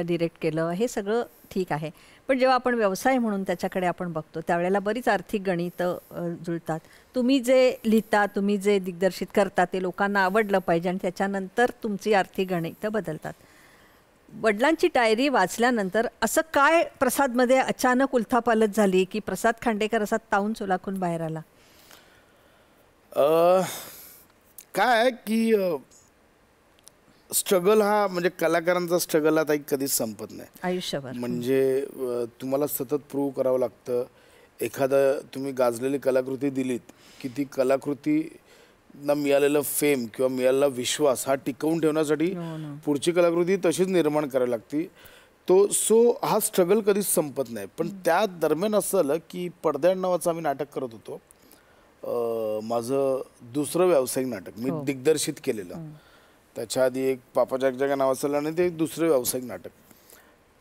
डिरेक्ट केलं, हे सगळं ठीक आहे. पण जेव्हा आपण व्यवसाय म्हणून त्याच्याकडे आपण बघतो त्यावेळेला बरीच आर्थिक गणितं जुळतात. तुम्ही जे लिहिता, तुम्ही जे दिग्दर्शित करता ते लोकांना आवडलं पाहिजे आणि त्याच्यानंतर तुमची आर्थिक गणितं बदलतात. वडिलांची डायरी वाचल्यानंतर असं काय प्रसादमध्ये अचानक उलथापालथ झाली की प्रसाद खांडेकर असा ताऊन चुलाखून बाहेर आला? काय की स्ट्रगल हा म्हणजे कलाकारांचा स्ट्रगल हा कधीच संपत नाही आयुष्यभर. म्हणजे तुम्हाला सतत प्रूव्ह करावं लागतं. एखादं तुम्ही गाजलेली कलाकृती दिलीत की ती कलाकृतीला मिळालेलं फेम किंवा मिळालेला विश्वास हा टिकवून ठेवण्यासाठी पुढची कलाकृती तशीच निर्माण करावी लागते. सो हा स्ट्रगल कधीच संपत नाही. पण त्या दरम्यान असं झालं की पडद्याआड नावाचं आम्ही नाटक करत होतो. माझं दुसरं व्यावसायिक नाटक मी दिग्दर्शित केलेलं. त्याच्या आधी एक पापा जगजगा नावाचं आणि ते दुसरं व्यावसायिक नाटक.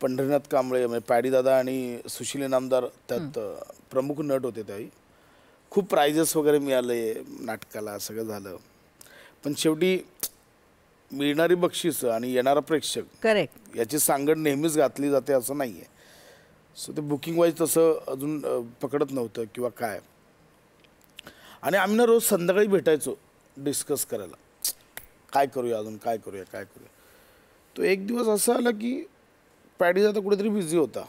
पंढरीनाथ कांबळे म्हणजे पॅडीदादा आणि सुशील इनामदार त्यात प्रमुख नट होते. त्यावेळी खूप प्राइजेस वगैरे मिळाले नाटकाला, सगळं झालं. पण शेवटी मिळणारी बक्षिसं आणि येणारा प्रेक्षक करेक्ट याची सांगड नेहमीच घातली जाते असं नाही आहे. सो ते बुकिंग वाईज तसं अजून पकडत नव्हतं किंवा काय. आणि आम्ही ना रोज संध्याकाळी भेटायचो डिस्कस करायला, काय करूया अजून, काय करूया काय करूया. तो एक दिवस असा आला की पॅडीदादा कुठेतरी बिझी होता.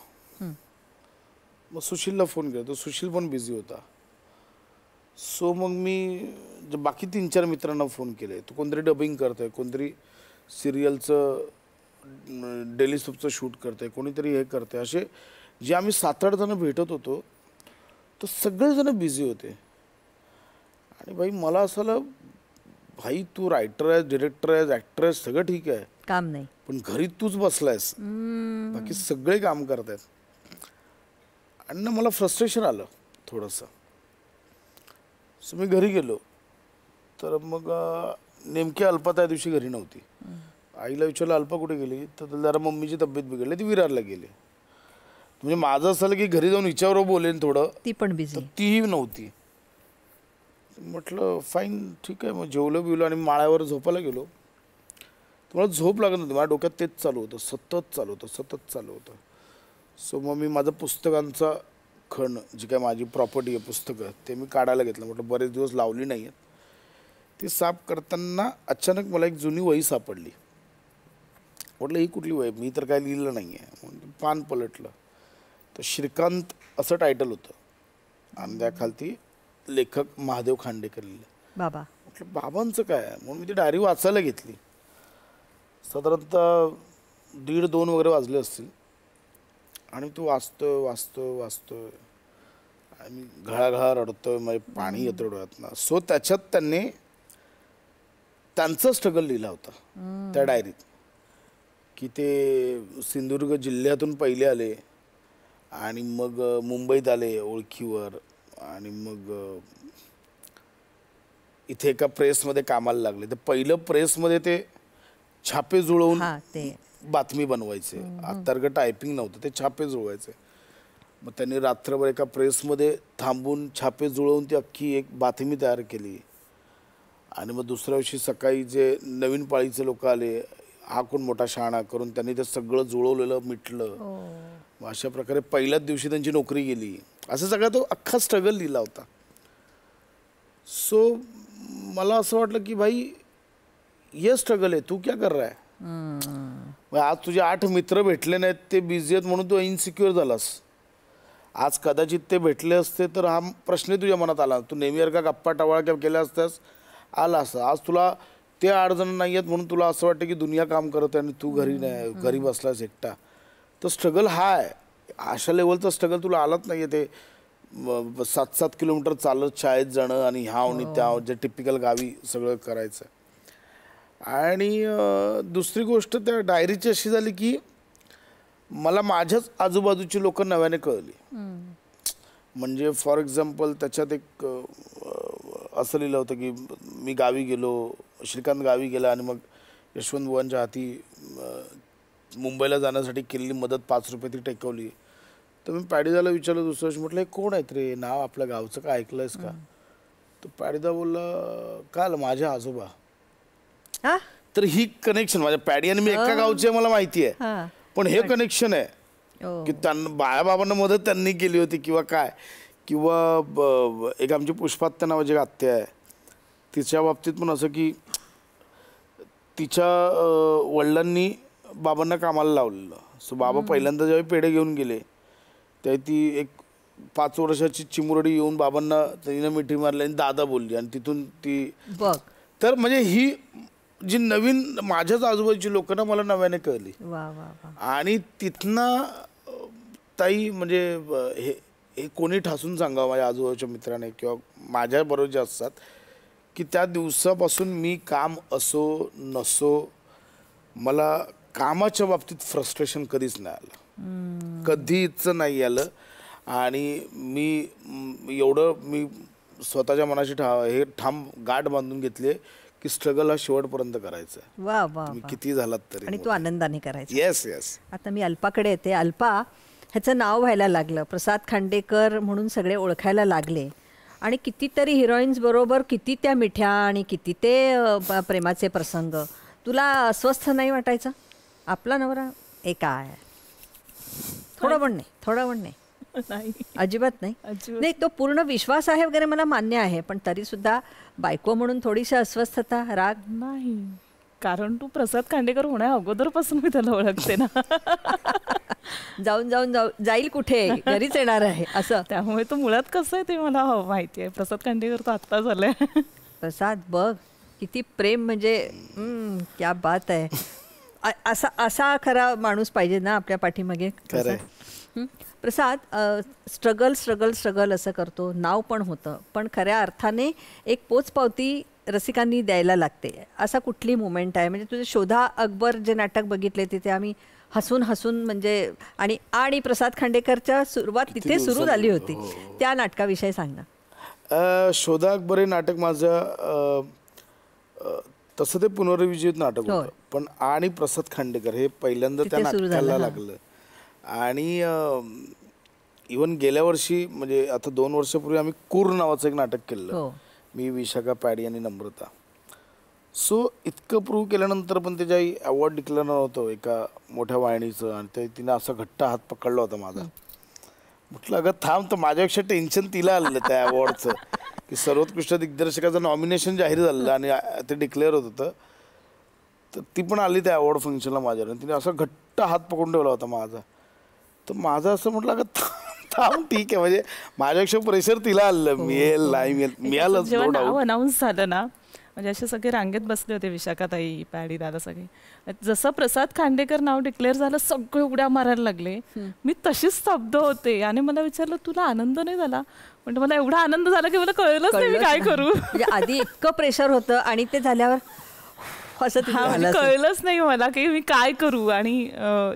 मग सुशीलला फोन केला, तो सुशील पण बिझी होता. सो मग मी बाकी 3-4 मित्रांना फोन केले. तो कोणतरी डबिंग करतोय, कोणतरी सिरियलचं डेली सोपचं शूट करतोय, कोणीतरी हे करतोय. असे जे आम्ही 7-8 जण भेटत होतो तर सगळेजण बिझी होते. आणि भाई मला असं भाई तू रायटर आहेस, डिरेक्टर आहेस, ॲक्टर आहेस, सगळं ठीक आहे, काम नाही, पण घरी तूच बसलायस, बाकी सगळे काम करतायत. आणि ना मला फ्रस्ट्रेशन आलं थोडंसं. सो मी घरी गेलो. तर मग नेमकी अल्पा त्या दिवशी घरी नव्हती. आईला विचारलं अल्पा कुठे गेली, तर जरा मम्मीची तब्येत बिघडली, ती विरारला गेली. म्हणजे माझं असं आलं की घरी जाऊन हिच्यावर बोलेन थोडं, ती पण बिझी, तीही नव्हती. म्हटलं फाईन ठीक आहे. मग जेवलो बिवलो आणि माळ्यावर झोपायला गेलो. तुम्हाला झोप लागत नव्हती. माझ्या डोक्यात तेच चालू होतं, सतत चालू होतं. सो मग मी माझं पुस्तकांचा खण, जी काय माझी प्रॉपर्टी आहे पुस्तकं, ते मी काढायला घेतलं. म्हटलं बरेच दिवस लावली नाही आहेत. ती साफ करताना अचानक मला एक जुनी वही सापडली. म्हटलं ही कुठली वही, मी तर काय लिहिलं नाही आहे. म्हणून पान पलटलं तर श्रीकांत असं टायटल होतं आणि त्याखालती लेखक महादेव खांडेकर लिहिलं. बाबा. म्हटलं बाबांचं काय आहे, म्हणून मी ती डायरी वाचायला घेतली. साधारणतः 1:30-2 वगैरे वाजले असतील आणि तो वाचतोय आणि मी घळाघळा रडतोय, म्हणजे पाणी येतं डोळ्यातनं. सो त्याच्यात त्यांनी त्यांचं स्ट्रगल लिहिला होता त्या डायरीत, की ते सिंधुदुर्ग जिल्ह्यातून पहिले आले आणि मग मुंबईत आले ओळखीवर आणि मग इथे एका प्रेसमध्ये कामाला लागले. तर पहिलं प्रेसमध्ये ते छापे जुळवून बातमी बनवायचे. आत्तासारखं टायपिंग नव्हतं, ते छापे जुळवायचे. मग त्यांनी रात्रभर एका प्रेसमध्ये थांबून छापे जुळवून ती अख्खी एक बातमी तयार केली. आणि मग दुसऱ्या दिवशी सकाळी जे नवीन पाळीचे लोक आले, हा कोण मोठा शहाणा करून त्यांनी ते सगळं जुळवलेलं मिटलं. मग अशा प्रकारे पहिल्याच दिवशी त्यांची नोकरी गेली. असं सगळा तो अख्खा स्ट्रगल लिहिला होता. सो मला असं वाटलं की भाई ये स्ट्रगल आहे, तू क्या कर रहा है. आज तुझे 8 मित्र भेटले नाहीत, ते बिझी आहेत म्हणून तू इनसिक्युअर झालास. आज कदाचित ते भेटले असते तर हा प्रश्न तुझ्या मनात आला, तू नेहमीसारखा गप्पा टवाळक्या केल्या असत्यास आला असता. आज तुला ते 8 जण नाही आहेत म्हणून तुला असं वाटतं की दुनिया काम करत आहे आणि तू घरी नाही, घरी बसलास एकटा. तर स्ट्रगल हा आहे. अशा लेवलचं स्ट्रगल तुला आलंच नाही आहे. ते 7-7 किलोमीटर चालत शाळेत जाणं आणि ह्याव आणि त्या जे टिपिकल गावी सगळं करायचं. आणि दुसरी गोष्ट त्या डायरीची अशी झाली की मला माझ्याच आजूबाजूची लोक नव्याने कळली. म्हणजे फॉर एक्झाम्पल त्याच्यात एक असं लिहिलं होतं की मी गावी गेलो, श्रीकांत गावी गेला आणि मग यशवंत बुवांच्या हाती मुंबईला जाण्यासाठी केलेली मदत 5 रुपये ती टेकवली. तर मी पॅडीदाला विचारलं दुसऱ्या दिवशी, म्हटलं हे कोण आहेत रे, नाव आपल्या गावचं काय ऐकलंयस का. तर पॅडीदा बोलला काल माझ्या आजोबा. तर ही कनेक्शन माझ्या पॅडी आणि मी एका गावची आहे मला माहिती आहे, पण हे कनेक्शन आहे की त्यांना बाळाबाबांना मदत त्यांनी केली होती किंवा काय. किंवा एक आमची पुष्पात्या नावाची आत्या आहे, तिच्या बाबतीत पण असं की तिच्या वडिलांनी बाबांना कामाला लावलेलं. सो बाबा पहिल्यांदा ज्यावेळी पेढे घेऊन गेले त्यावेळी ती एक 5 वर्षाची चिमुरडी येऊन बाबांना तिने मिठी मारली आणि दादा बोलली आणि तिथून ती बघ. तर म्हणजे ही जी नवीन माझ्याच आजूबाजूची लोकांना मला नव्याने कळली. आणि तिथनं ताई म्हणजे हे कोणी ठासून सांगावं माझ्या आजूबाजूच्या मित्राने किंवा माझ्याबरोबर जे असतात की त्या दिवसापासून मी काम असो नसो मला कामाच्या बाबतीत फ्रस्ट्रेशन कधीच नाही आलं, कधीच नाही आलं. आणि मी स्वतःच्या मनाशी हे ठाम गाठ बांधून घेतले की स्ट्रगल हा शेवटपर्यंत करायचा. वा वा. किती झालात तरी आणि तो आनंदाने करायचा. Yes yes. आता मी अल्पाकडे येते. अल्पा ह्याचं नाव व्हायला लागलं, प्रसाद खांडेकर म्हणून सगळे ओळखायला लागले आणि कितीतरी हिरोईन्स बरोबर किती त्या मिठ्या आणि किती ते प्रेमाचे प्रसंग. तुला अस्वस्थ नाही वाटायचं? आपला नवरा काय थोडं पण नाही नाही, अजिबात नाही. नाही, तो पूर्ण विश्वास आहे वगैरे मला मान्य आहे, पण तरी सुद्धा बायको म्हणून थोडीशी अस्वस्थता, राग नाही. कारण तू प्रसाद खांडेकर होण्या अगोदरपासून मी त्याला ओळखते ना. जाईल कुठे, घरीच येणार आहे असं. त्यामुळे तो मुळात कसं आहे ते मला माहिती आहे. प्रसाद खांडेकर तो आत्ता झालाय. प्रसाद बघ किती प्रेम, म्हणजे क्या बात आहे. असा खरा माणूस पाहिजे ना आपल्या पाठीमागे. प्रसाद स्ट्रगल असं करतो, नाव पण होतं, पण खऱ्या अर्थाने एक पोचपावती रसिकांनी द्यायला लागते. असा कुठली मुमेंट आहे? म्हणजे तुझे शोधा अकबर जे नाटक बघितले तिथे आम्ही हसून म्हणजे आणि प्रसाद खांडेकरच्या सुरुवात तिथे सुरू झाली होती. त्या नाटकाविषयी सांग ना. शोधा अकबर हे नाटक माझं तसं ते पुनर्विजित नाटक होतं, पण आणि प्रसाद खांडेकर हे पहिल्यांदा त्या नाटकाला लागलं. आणि इवन गेल्या वर्षी म्हणजे आता 2 वर्षापूर्वी आम्ही कूर नावाचं एक नाटक केलं, मी, विशाखा, पॅडी आणि नम्रता. सो इतकं प्रूव्ह केल्यानंतर पण त्याच्या अवॉर्ड डिक्लेअर नव्हतं एका मोठ्या वाहिनीचं, आणि ते तिने असा घट्ट हात पकडला होता माझा. म्हटलं अगं थांब, तर माझ्यापेक्षा टेन्शन तिला आलेलं त्या अवॉर्डचं, की सर्वोत्कृष्ट दिग्दर्शकाचं नॉमिनेशन जाहीर झालेलं आणि ते डिक्लेअर होत होतं. तर ती पण आली त्या अवॉर्ड फंक्शनला माझ्यावर, आणि तिने असा घट्ट हात पकडून ठेवला होता माझा. तर माझं असं म्हटलं अगं थांब ठीक आहे, म्हणजे माझ्यापेक्षा प्रेशर तिला आलेलं, मिळेल नाही मिळालंच. जेव्हा नाव अनाऊन्स झालं ना, म्हणजे असे सगळे रांगेत बसले होते, विशाखाताई, पॅडी दादा सगळे. जसं प्रसाद खांडेकर नाव डिक्लेअर झालं सगळे उड्या मारायला लागले. मी तशीच स्तब्ध होते आणि मला विचारलं तुला आनंद नाही झाला? म्हणजे मला एवढा आनंद झाला की मला कळलंच नाही मी काय करू. म्हणजे आधी इतकं प्रेशर होतं आणि ते झाल्यावर असं कळलंच नाही मला की मी काय करू. आणि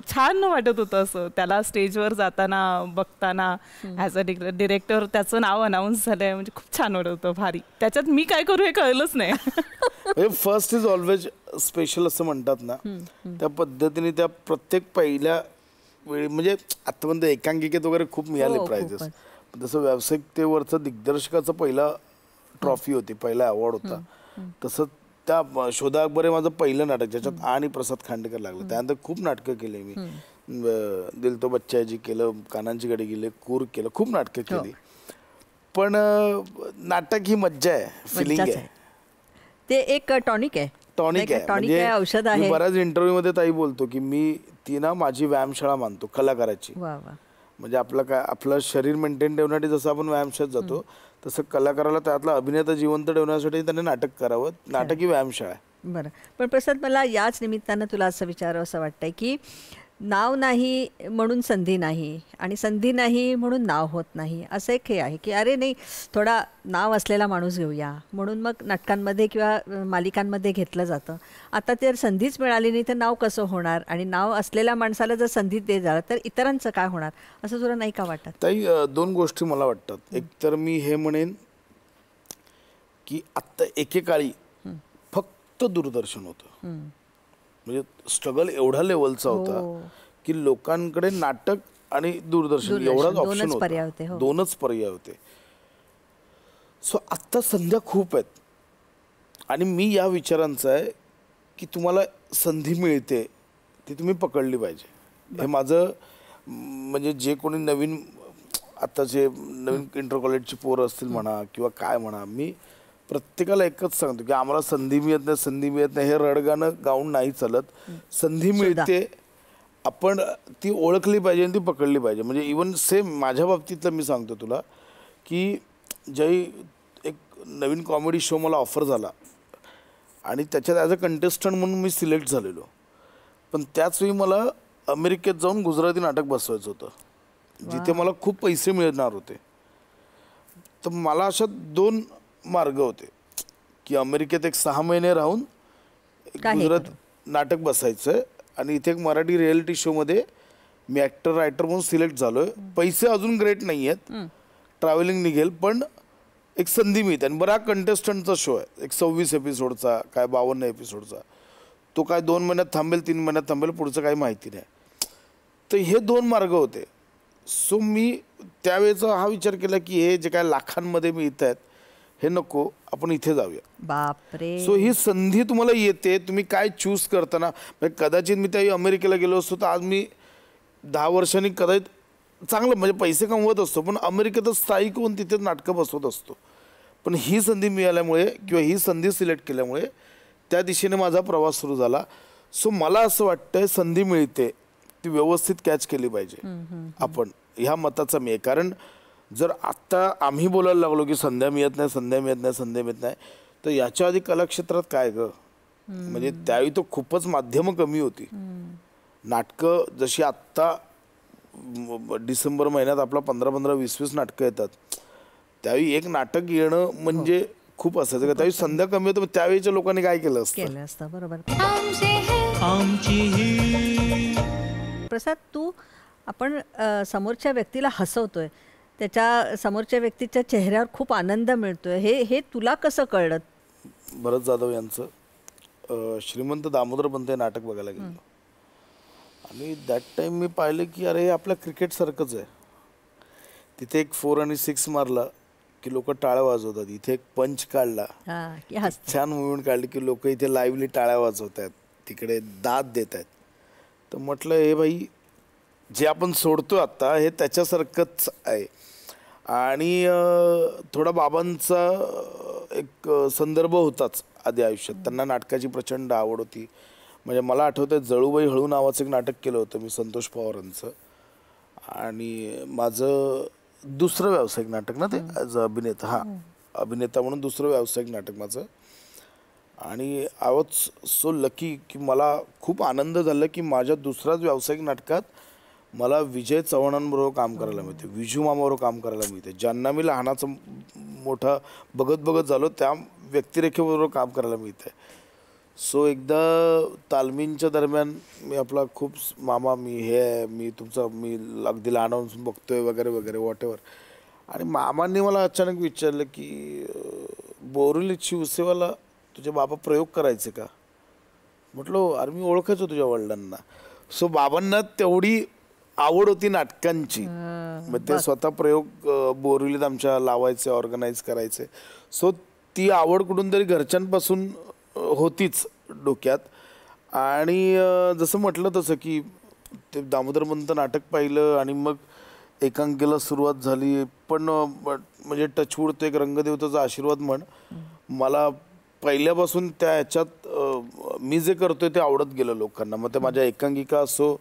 छान वाटत होतं असं त्याला स्टेजवर जाताना बघताना. ॲज अ डिरेक्टर त्याचं नाव अनाऊन्स झालंय म्हणजे खूप छान वाटत होतं, भारी. त्याच्यात मी काय करू हे कळलंच नाही. फर्स्ट इज ऑलवेज स्पेशल असं म्हणतात ना, त्या पद्धतीने त्या प्रत्येक पहिल्या वेळी, म्हणजे आतापर्यंत एकांकिकेत वगैरे खूप मिळाले प्राइजेस, जसं व्यावसायिकतेवरचं दिग्दर्शकाचं पहिला ट्रॉफी होती, पहिला अवॉर्ड होता, तसं त्या शोधा अकबर हे माझं पहिलं नाटक ज्याच्यात आणि प्रसाद खांडेकर लागलं. त्यानंतर खूप नाटकं केली मी, दिल तो बच्चाजी केलं, कानांची गडी गेले, कूर केलं, खूप नाटकं केली. पण नाटक ही मज्जा आहे, फिलिंग आहे, ते एक टॉनिक आहे. टॉनिक आहे, म्हणजे औषध आहे. बऱ्याच इंटरव्ह्यू मध्ये ताई बोलतो की मी ती ना माझी व्यायामशाळा मानतो कलाकाराची. म्हणजे आपलं शरीर मेंटेन ठेवण्यासाठी जसं आपण व्यायामशाळेत जातो, तसं कलाकाराला त्यातला अभिनेता जिवंत ठेवण्यासाठी त्याने नाटक करावं. नाटक ही व्यायामशाळा आहे. बरं, पण प्रसाद मला याच निमित्तानं तुला असं विचारावं असं वाटतंय की नाव नाही म्हणून संधी नाही, आणि संधी नाही म्हणून नाव होत नाही, असं एक हे आहे की अरे नाही थोडा नाव असलेला माणूस घेऊया म्हणून मग नाटकांमध्ये किंवा मालिकांमध्ये घेतलं जातं. आता तर संधीच मिळाली नाही तर नाव कसं होणार, आणि नाव असलेल्या माणसाला जर संधी दे झालं तर इतरांचं काय होणार, असं तुला नाही का वाटत? ताई दोन गोष्टी मला वाटतात. एक तर मी हे म्हणेन की आत्ता एकेकाळी फक्त दूरदर्शन होतं, म्हणजे स्ट्रगल एवढा लेवलचा होता की लोकांकडे नाटक आणि दूरदर्शन एवढाच ऑप्शन होता, दोनच पर्याय होते. सो आत्ता संध्या खूप आहेत, आणि मी या विचारांचा आहे की तुम्हाला संधी मिळते ती तुम्ही पकडली पाहिजे. हे माझं म्हणजे जे कोणी नवीन आत्ताचे नवीन इंटर कॉलेजची पोरं असतील म्हणा किंवा काय म्हणा, मी प्रत्येकाला एकच सांगतो की आम्हाला संधी मिळत नाही, संधी मिळत नाही हे रडगाणं गाऊन नाही चालत. संधी मिळते, आपण ती ओळखली पाहिजे आणि ती पकडली पाहिजे. म्हणजे इवन सेम माझ्या बाबतीतलं मी सांगतो तुला की ज्याही एक नवीन कॉमेडी शो मला ऑफर झाला आणि त्याच्यात ॲज अ कंटेस्टंट म्हणून मी सिलेक्ट झालेलो, पण त्याचवेळी मला अमेरिकेत जाऊन गुजराती नाटक बसवायचं होतं, जिथे मला खूप पैसे मिळणार होते. तर मला अशा दोन मार्ग होते की अमेरिकेत एक 6 महिने राहून गुजरात नाटक बसायचं, आणि इथे एक मराठी रियालिटी शोमध्ये मी ॲक्टर रायटर म्हणून सिलेक्ट झालो आहे. पैसे अजून ग्रेट नाही आहेत, ट्रॅव्हलिंग निघेल, पण एक संधी मिळते. आणि बरा कंटेस्टंटचा शो आहे, एक 26 एपिसोडचा काय 52 एपिसोडचा, तो काय 2 महिन्यात थांबेल 3 महिन्यात थांबेल, पुढचं काही माहिती नाही. तर हे 2 मार्ग होते. सो मी त्यावेळेचा हा विचार केला की हे जे काय लाखांमध्ये मिळत आहेत हे नको, आपण इथे जाऊया. बापरे. सो ही संधी तुम्हाला येते, तुम्ही काय चूज करताना. कदाचित मी त्यावेळी अमेरिकेला गेलो असतो तर आज मी 10 वर्षांनी कदाचित चांगलं म्हणजे पैसे कमवत असतो, पण अमेरिकेतच स्थायिक होऊन तिथेच नाटकं बसवत असतो. पण ही संधी मिळाल्यामुळे किंवा ही संधी सिलेक्ट केल्यामुळे त्या दिशेने माझा प्रवास सुरू झाला. सो मला असं वाटतंय संधी मिळते ती व्यवस्थित कॅच केली पाहिजे आपण, ह्या मताचा मी आहे. कारण जर आत्ता आम्ही बोलायला लागलो की संध्या मिळत नाही, संध्या मिळत नाही, संध्या मिळत नाही, तर याच्या आधी कलाक्षेत्रात काय ग, म्हणजे त्यावेळी तो खूपच माध्यमं कमी होती. नाटकं जशी आत्ता डिसेंबर महिन्यात आपला 15-15, 20-20 नाटकं येतात, त्यावेळी एक नाटक येणं म्हणजे खूप असायचं. त्यावेळी संध्या कमी होतं, त्यावेळीच्या लोकांनी काय केलं असतं. बरोबर. प्रसाद, तू आपण समोरच्या व्यक्तीला हसवतोय, त्याच्या समोरच्या व्यक्तीच्या चेहऱ्यावर खूप आनंद मिळतोय, हे तुला कसं कळलं? भरत जाधव यांचं श्रीमंत दामोदर पंत हे नाटक बघायला गेलो, आणि दॅट टाइम मी पाहिलं की अरे हे आपल्या क्रिकेटसारखंच आहे. तिथे एक 4 आणि 6 मारला की लोक टाळ्या वाजवतात. इथे एक पंच काढला, हा की हसते. छान मुवमेंट काढली की लोक इथे लाईव्हली टाळ्या वाजवत आहेत, तिकडे दाद देत आहेत. तर म्हटलं हे भाई जे आपण सोडतो आता हे त्याच्यासारखंच आहे. आणि थोडा बाबांचा एक संदर्भ होताच आधी आयुष्यात. त्यांना नाटकाची प्रचंड आवड होती. म्हणजे मला आठवतं जळूबाई हळू नावाचं एक नाटक केलं होतं मी संतोष पवारांचं. आणि माझं दुसरं व्यावसायिक नाटक ना ते ॲज अ अभिनेता. हां, अभिनेता म्हणून दुसरं व्यावसायिक नाटक माझं. आणि आय वॉज सो लकी की मला खूप आनंद झाला की माझ्या दुसऱ्याच व्यावसायिक नाटकात मला विजय चव्हाणांबरोबर काम करायला मिळते, विजू मामाबरोबर काम करायला मिळते. ज्यांना मी लहानाचं मोठा बघत बघत झालो त्या व्यक्तिरेखेबरोबर काम करायला मिळते. सो एकदा तालमींच्या दरम्यान मी आपला खूप मामा मी हे आहे, मी तुमचा मी अगदी लहानापासून बघतोय वगैरे वगैरे वॉट एव्हर. आणि मामांनी मला अचानक विचारलं की बोरिवलीत शिवसेवाला तुझे बाबा प्रयोग करायचे का? म्हटलं अरे मी ओळखायचो तुझ्या वडिलांना. सो बाबांना तेवढी आवड होती नाटकांची. मग ते स्वतः प्रयोग बोरिवलीत आमच्या लावायचे, ऑर्गनाईज करायचे. सो ती आवड कुठून तरी घरच्यांपासून होतीच डोक्यात. आणि जसं म्हटलं तसं की ते दामोदरपंत नाटक पाहिलं आणि मग एकांकिकेला सुरुवात झाली. पण म्हणजे टचवूड तो एक रंगदेवताचा आशीर्वाद म्हण, मला पहिल्यापासून त्या ह्याच्यात मी जे करतोय ते आवडत गेलं लोकांना. मग ते माझ्या एकांकिका असो,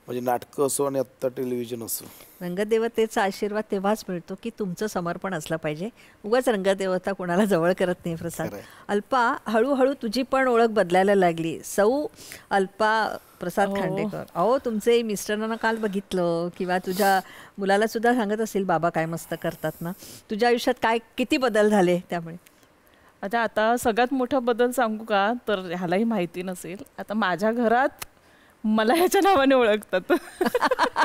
म्हणजे नाटकं असो आणि आत्ता टेलिव्हिजन असो. रंगदेवतेचा आशीर्वाद तेव्हाच मिळतो की तुमचं समर्पण असलं पाहिजे. उगाच रंगदेवता कोणाला जवळ करत नाही. प्रसाद, अल्पा हळूहळू तुझी पण ओळख बदलायला लागली. सौ अल्पा प्रसाद खांडेकर. अहो तुमचे मिस्टरांना काल बघितलं किंवा तुझ्या मुलाला सुद्धा सांगत असेल बाबा काय मस्त करतात ना. तुझ्या आयुष्यात काय किती बदल झाले त्यामुळे? आता सगळ्यात मोठा बदल सांगू का, तर ह्यालाही माहिती नसेल. आता माझ्या घरात मला ह्याच्या नावाने ओळखतात.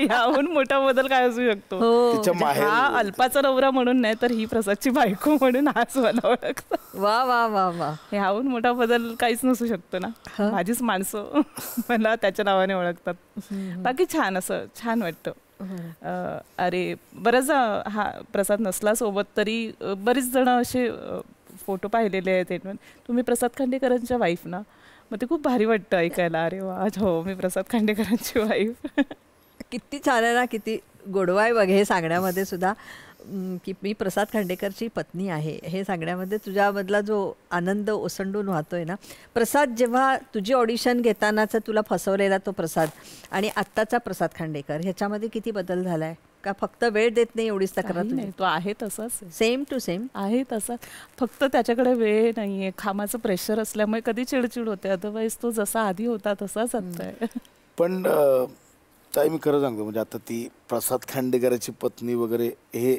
याहून मोठा बदल काय असू शकतो? हा अल्पाचा नवरा म्हणून नाही तर ही प्रसादची बायको म्हणून हाच मला ओळखतात. वा वा वा वा. ह्याहून मोठा बदल काहीच नसू शकतो ना. माझीच माणसं मला त्याच्या नावाने ओळखतात. बाकी छान, असं छान वाटतं. अरे बरंच हा प्रसाद नसला सोबत तरी बरीच जण असे फोटो पाहिलेले आहेत. तुम्ही प्रसाद खांडेकरांच्या वाईफ ना, मग ते खूप भारी वाटतं ऐकायला. अरे वा, हो मी प्रसाद खांडेकरांची वाईफ. किती छान आहे ना, किती गोडवा आहे बघ हे सांगण्यामध्ये सुद्धा की मी प्रसाद खांडेकरची पत्नी आहे. हे सांगण्यामध्ये तुझ्यामधला जो आनंद ओसंडून वाहतोय ना. प्रसाद, जेव्हा तुझी ऑडिशन घेतानाचा तुला फसवलेला तो प्रसाद आणि आत्ताचा प्रसाद खांडेकर ह्याच्यामध्ये किती बदल झाला आहे? का फक्त वेळ देत नाही एवढीच तक्रार? नाही, तो आहे तसाच, सेम टू सेम आहे तसा. फक्त त्याच्याकडे वेळ नाहीये, कामाचं प्रेशर असल्यामुळे कधी चिडचिड होते. अदरवाईज तो जसा आधी होता तसाच आता आहे. पण ताई मी खरं सांगतो, म्हणजे आता ती प्रसाद खांडेकरांची पत्नी वगैरे हे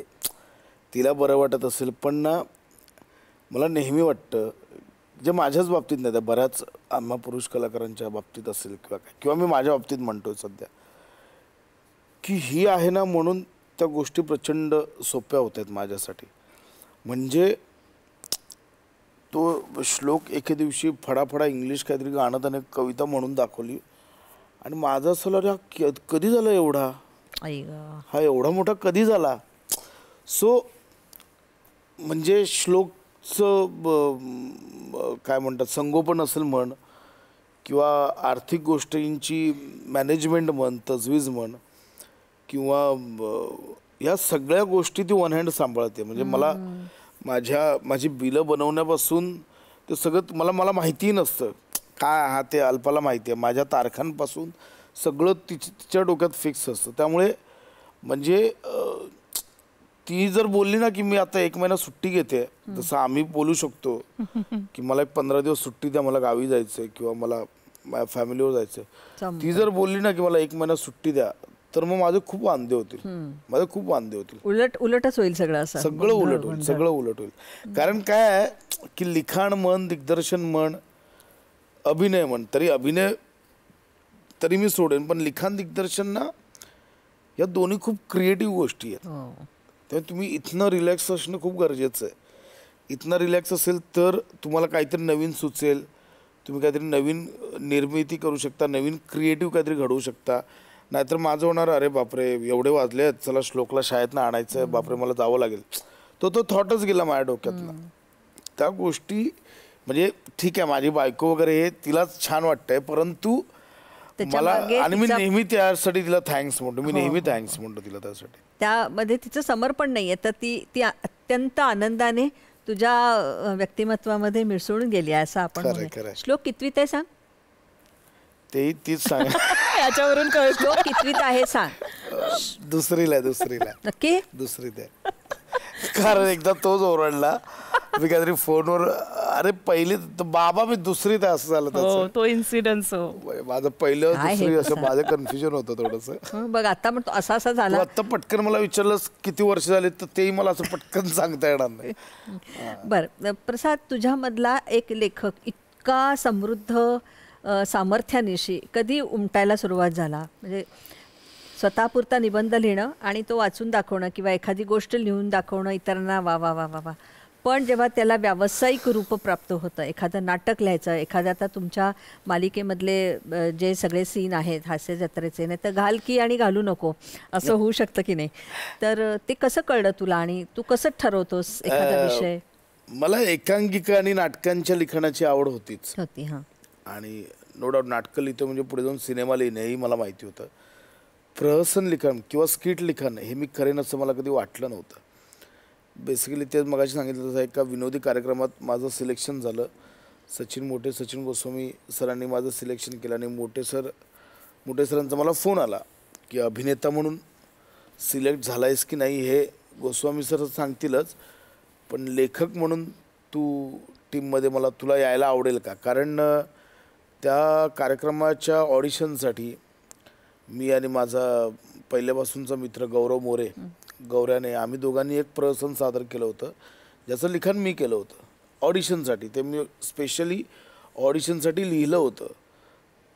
तिला बरं वाटत असेल, पण ना मला नेहमी वाटतं, जे माझ्याच बाबतीत नाही तर बऱ्याच आम्हा पुरुष कलाकारांच्या बाबतीत असेल किंवा मी माझ्या बाबतीत म्हणतोय सध्या, की ही आहे ना म्हणून त्या गोष्टी प्रचंड सोप्या होत आहेत माझ्यासाठी. म्हणजे तो श्लोक एके दिवशी फडाफडा इंग्लिश काहीतरी गाणं त्याने कविता म्हणून दाखवली आणि माझं असं अरे कधी झालं एवढा, हा एवढा मोठा कधी झाला. सो म्हणजे श्लोकचं काय म्हणतात संगोपन असेल म्हण किंवा आर्थिक गोष्टींची मॅनेजमेंट म्हण, तजवीज म्हण किंवा या सगळ्या गोष्टी ती वन हँड सांभाळते. म्हणजे मला माझी बिलं बनवण्यापासून ते सगळं मला माहितीही नसतं काय हा ते अल्पाला माहिती आहे. माझ्या तारखांपासून सगळं तिच्या डोक्यात फिक्स असतं. त्यामुळे म्हणजे ती जर बोलली ना की मी आता 1 महिना सुट्टी घेते, जसं आम्ही बोलू शकतो की मला 15 दिवस सुट्टी द्या, मला गावी जायचंय किंवा मला माझ्या फॅमिलीवर जायचंय, ती जर बोलली ना की मला 1 महिना सुट्टी द्या, तर मग माझे खूप वांदे होतील. उलटच होईल सगळं सगळं उलट होईल. कारण काय आहे की लिखाण म्हण, दिग्दर्शन म्हण, अभिनय म्हण, अभिनय तरी मी सोडेन, पण लिखाण दिग्दर्शन ना या दोन्ही खूप क्रिएटिव्ह गोष्टी आहेत. त्यामुळे तुम्ही इथनं रिलॅक्स असणं खूप गरजेचं आहे. इथनं रिलॅक्स असेल तर तुम्हाला काहीतरी नवीन सुचेल, तुम्ही काहीतरी नवीन निर्मिती करू शकता, नवीन क्रिएटिव्ह काहीतरी घडवू शकता. नाहीतर माझं होणार अरे बापरे एवढे वाजले आहेत, चला श्लोकला शाळेतनं आणायचं आहे, बापरे मला जावं लागेल. तो थॉटच गेला माझ्या डोक्यातला. त्या गोष्टी म्हणजे ठीक आहे माझी बायको वगैरे हे तिलाच छान वाटतंय, परंतु त्याच्या मला मागे आणि मी तिचा- नेहमी त्यासाठी तिला थँक्स म्हणतो, मी हो, नेहमी हो, थँक्स म्हणतो तिला त्यासाठी. त्यामध्ये तिचं समर्पण नाही आहे, तर ती अत्यंत आनंदाने तुझ्या व्यक्तिमत्वामध्ये मिसळून गेली आहे असं आपण खरंय, म्हणूया. खरंय. श्लोक कितवीत आहे सांग? तेही तीच सांग. याच्यावरून कळतो. श्लोक कितवीत आहे सांग दुसरीला नक्की. दुसरीत आहे. कारण एकदा तोच ओरडला, मी काहीतरी फोनवर, अरे पहिले बाबा मी दुसरीत आहे असं झालं हो त्याचं. तो इन्सिडन्स. माझं पहिलं काय हे दुसरी असं कसं? माझं कन्फ्युजन होतं थोडंसं. हं, बघ आता म्हणतो असा तू झाला. आत्ता पटकन मला विचारलंस किती वर्ष झाले, तर तेही मला असं पटकन सांगता येणार नाही. बरं प्रसाद, तुझ्यामधला एक लेखक इतका समृद्ध सामर्थ्यानिशी कधी उमटायला सुरुवात झाला? म्हणजे स्वतःपुरता निबंध लिहिणं आणि तो वाचून दाखवणं किंवा एखादी गोष्ट लिहून दाखवणं इतरांना वा वा वा वा वा, पण जेव्हा त्याला व्यावसायिक रूप प्राप्त होतं, एखादं नाटक लिहायचं, एखाद्या आता तुमच्या मालिकेमधले जे सगळे सीन आहेत हास्य जत्रेचे, नाही तर घाल की आणि घालू नको असं होऊ शकतं की नाही, तर ते कसं कळलं तुला आणि तू कसं ठरवतोस एखादा विषय? मला एकांकिका आणि नाटकांच्या लिखाणाची आवड होतीच. होती. हां. आणि नो डाऊट नाटकं लिहितो म्हणजे पुढे जाऊन सिनेमा लिहिणं हेही मला माहिती होतं. प्रहसन लिखाण किंवा स्किट लिखाण हे मी करेन असं मला कधी वाटलं नव्हतं. बेसिकली तेच मगाशी सांगितलं तसं एका विनोदी कार्यक्रमात माझं सिलेक्शन झालं. सचिन गोस्वामी सरांनी माझं सिलेक्शन केलं आणि मोठे सरांचा मला फोन आला की अभिनेता म्हणून सिलेक्ट झाला आहेस की नाही हे गोस्वामी सर सांगतीलच, पण लेखक म्हणून तू टीममध्ये तुला यायला आवडेल का? कारण त्या कार्यक्रमाच्या ऑडिशनसाठी मी आणि माझा पहिल्यापासूनचा मित्र गौरव मोरे, गौऱ्याने, आम्ही दोघांनी एक प्रहसन सादर केलं होतं ज्याचं लिखाण मी केलं होतं ऑडिशनसाठी. ते मी स्पेशली ऑडिशनसाठी लिहिलं होतं.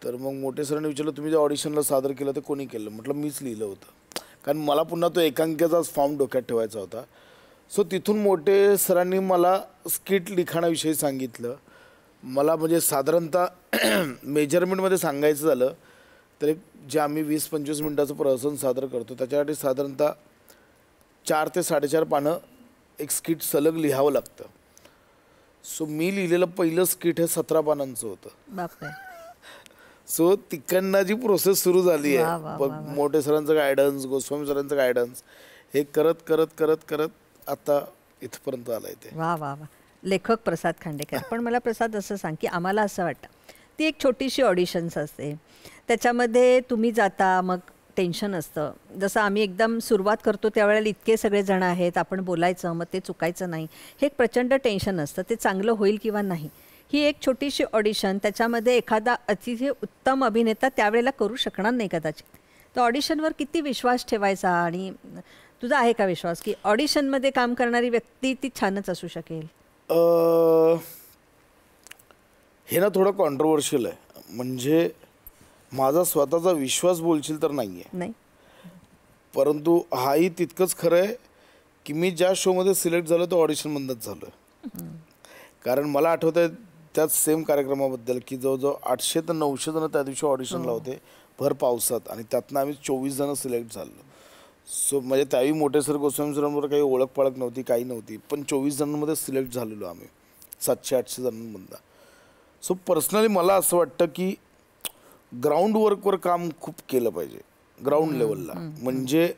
तर मग मोठे सरांनी विचारलं तुम्ही जे ऑडिशनला सादर केलं ते कोणी केलं? म्हटलं मीच लिहिलं होतं, कारण मला पुन्हा तो एकांकिकाचाच फॉर्म डोक्यात ठेवायचा होता. सो तिथून मोठे सरांनी मला स्किट लिखाणाविषयी सांगितलं. मला म्हणजे साधारणतः मेजरमेंटमध्ये सांगायचं झालं तर एक जे आम्ही 20-25 मिनटाचं प्रहसन सादर करतो त्याच्यासाठी साधारणतः 4 ते 4.5 पानं एक स्किट सलग लिहावं लागतं. सो मी लिहिलेलं पहिलं स्किट हे 17 पानांचं होतं. बापरे. सो तिकडनं जी प्रोसेस सुरू झाली वा, वा, आहे, वा, वा. मोठे सरांचं गायडन्स, गोस्वामी सरांचं गायडन्स, हे करत करत करत करत आता इथपर्यंत आलंय ते. वा वा वा. लेखक प्रसाद खांडेकर. पण मला प्रसाद असं सांग की आम्हाला असं वाटतं ती एक छोटीशी ऑडिशन्स असते, त्याच्यामध्ये तुम्ही जाता, मग टेन्शन असतं. जसं आम्ही एकदम सुरुवात करतो त्यावेळेला इतके सगळे जण आहेत, आपण बोलायचं, मग ते चुकायचं नाही, हे एक प्रचंड टेन्शन असतं, ते चांगलं होईल किंवा नाही. ही एक छोटीशी ऑडिशन, त्याच्यामध्ये एखादा अतिशय उत्तम अभिनेता त्यावेळेला करू शकणार नाही कदाचित. तर ऑडिशनवर किती विश्वास ठेवायचा, आणि तुझा आहे का विश्वास की ऑडिशनमध्ये काम करणारी व्यक्ती ती छानच असू शकेल? हे ना थोडं कॉन्ट्रोवर्शियल आहे. म्हणजे माझा स्वतःचा विश्वास बोलशील तर नाही आहे, नाही. परंतु हाही तितकंच खरं आहे की मी ज्या शोमध्ये सिलेक्ट झालो तो ऑडिशनमधूनच झालो आहे. कारण मला आठवतं आहे त्याच सेम कार्यक्रमाबद्दल की जवळजवळ 800 ते 900 जण त्या दिवशी ऑडिशनला होते भर पावसात, आणि त्यातनं आम्ही 24 जण सिलेक्ट झालो. सो म्हणजे त्यावेळी मोठे सर गोस्वामी सरांवर काही ओळख पाळख नव्हती, काही नव्हती, पण 24 जणांमध्ये सिलेक्ट झालेलो आम्ही 700-800 जणांमधनं. सो पर्सनली मला असं वाटतं की ग्राउंड वर्कवर काम खूप केलं पाहिजे, ग्राउंड लेवलला. म्हणजे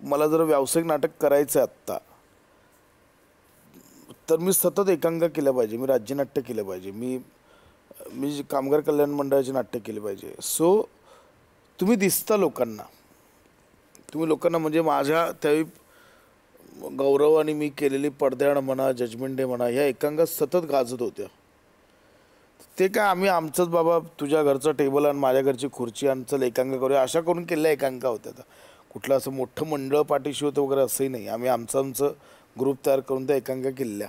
मला जर व्यावसायिक नाटक करायचं आहे आत्ता, तर मी सतत एकांकिका केल्या पाहिजे, मी राज्यनाट्य केलं पाहिजे, मी कामगार कल्याण मंडळाचे नाट्य केले पाहिजे. सो तुम्ही दिसता लोकांना, म्हणजे माझ्या त्यावेळी गौरव आणि मी केलेली पडद्याआड म्हणा, जजमेंट डे म्हणा, ह्या एकांकिका सतत गाजत होत्या. ते काय आम्ही आमचंच बाबा तुझ्या घरचं टेबल आणि माझ्या घरची खुर्ची आणि चल एकांकिका करूया अशा करून केलेल्या एकांकिका होत्या. कुठलं असं मोठं मंडळ पाठीशी होतं वगैरे असंही नाही, आम्ही आमचं ग्रुप तयार करून त्या एकांकिका केलेल्या.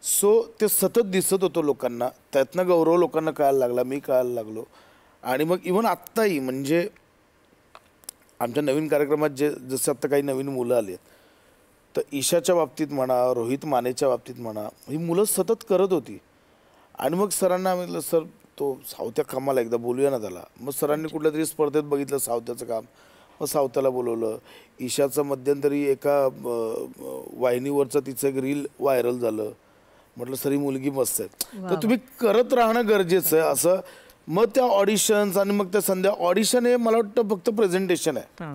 सो ते सतत दिसत होतं लोकांना, त्यातनं गौरव लोकांना कळायला लागला, मी कळायला लागलो. आणि मग इव्हन आत्ताही म्हणजे आमच्या नवीन कार्यक्रमात जसं आत्ता काही नवीन मुलं आली आहेत, तर ईशाच्या बाबतीत म्हणा, रोहित मानेच्या बाबतीत म्हणा, ही मुलं सतत करत होती. आणि मग सरांना म्हटलं सर तो सावत्या कामाला एकदा बोलूया ना त्याला. मग सरांनी कुठल्या तरी स्पर्धेत बघितलं सावत्याचं काम, मग सावताला बोलवलं. ईशाचं मध्यंतरी एका वाहिनीवरचं तिचं एक रील व्हायरल झालं. म्हटलं सर ही मुलगी मस्त आहे. तर तुम्ही करत राहणं गरजेचं आहे असं. मग त्या ऑडिशन्स आणि मग त्या संध्या ऑडिशन हे मला वाटतं फक्त प्रेझेंटेशन आहे.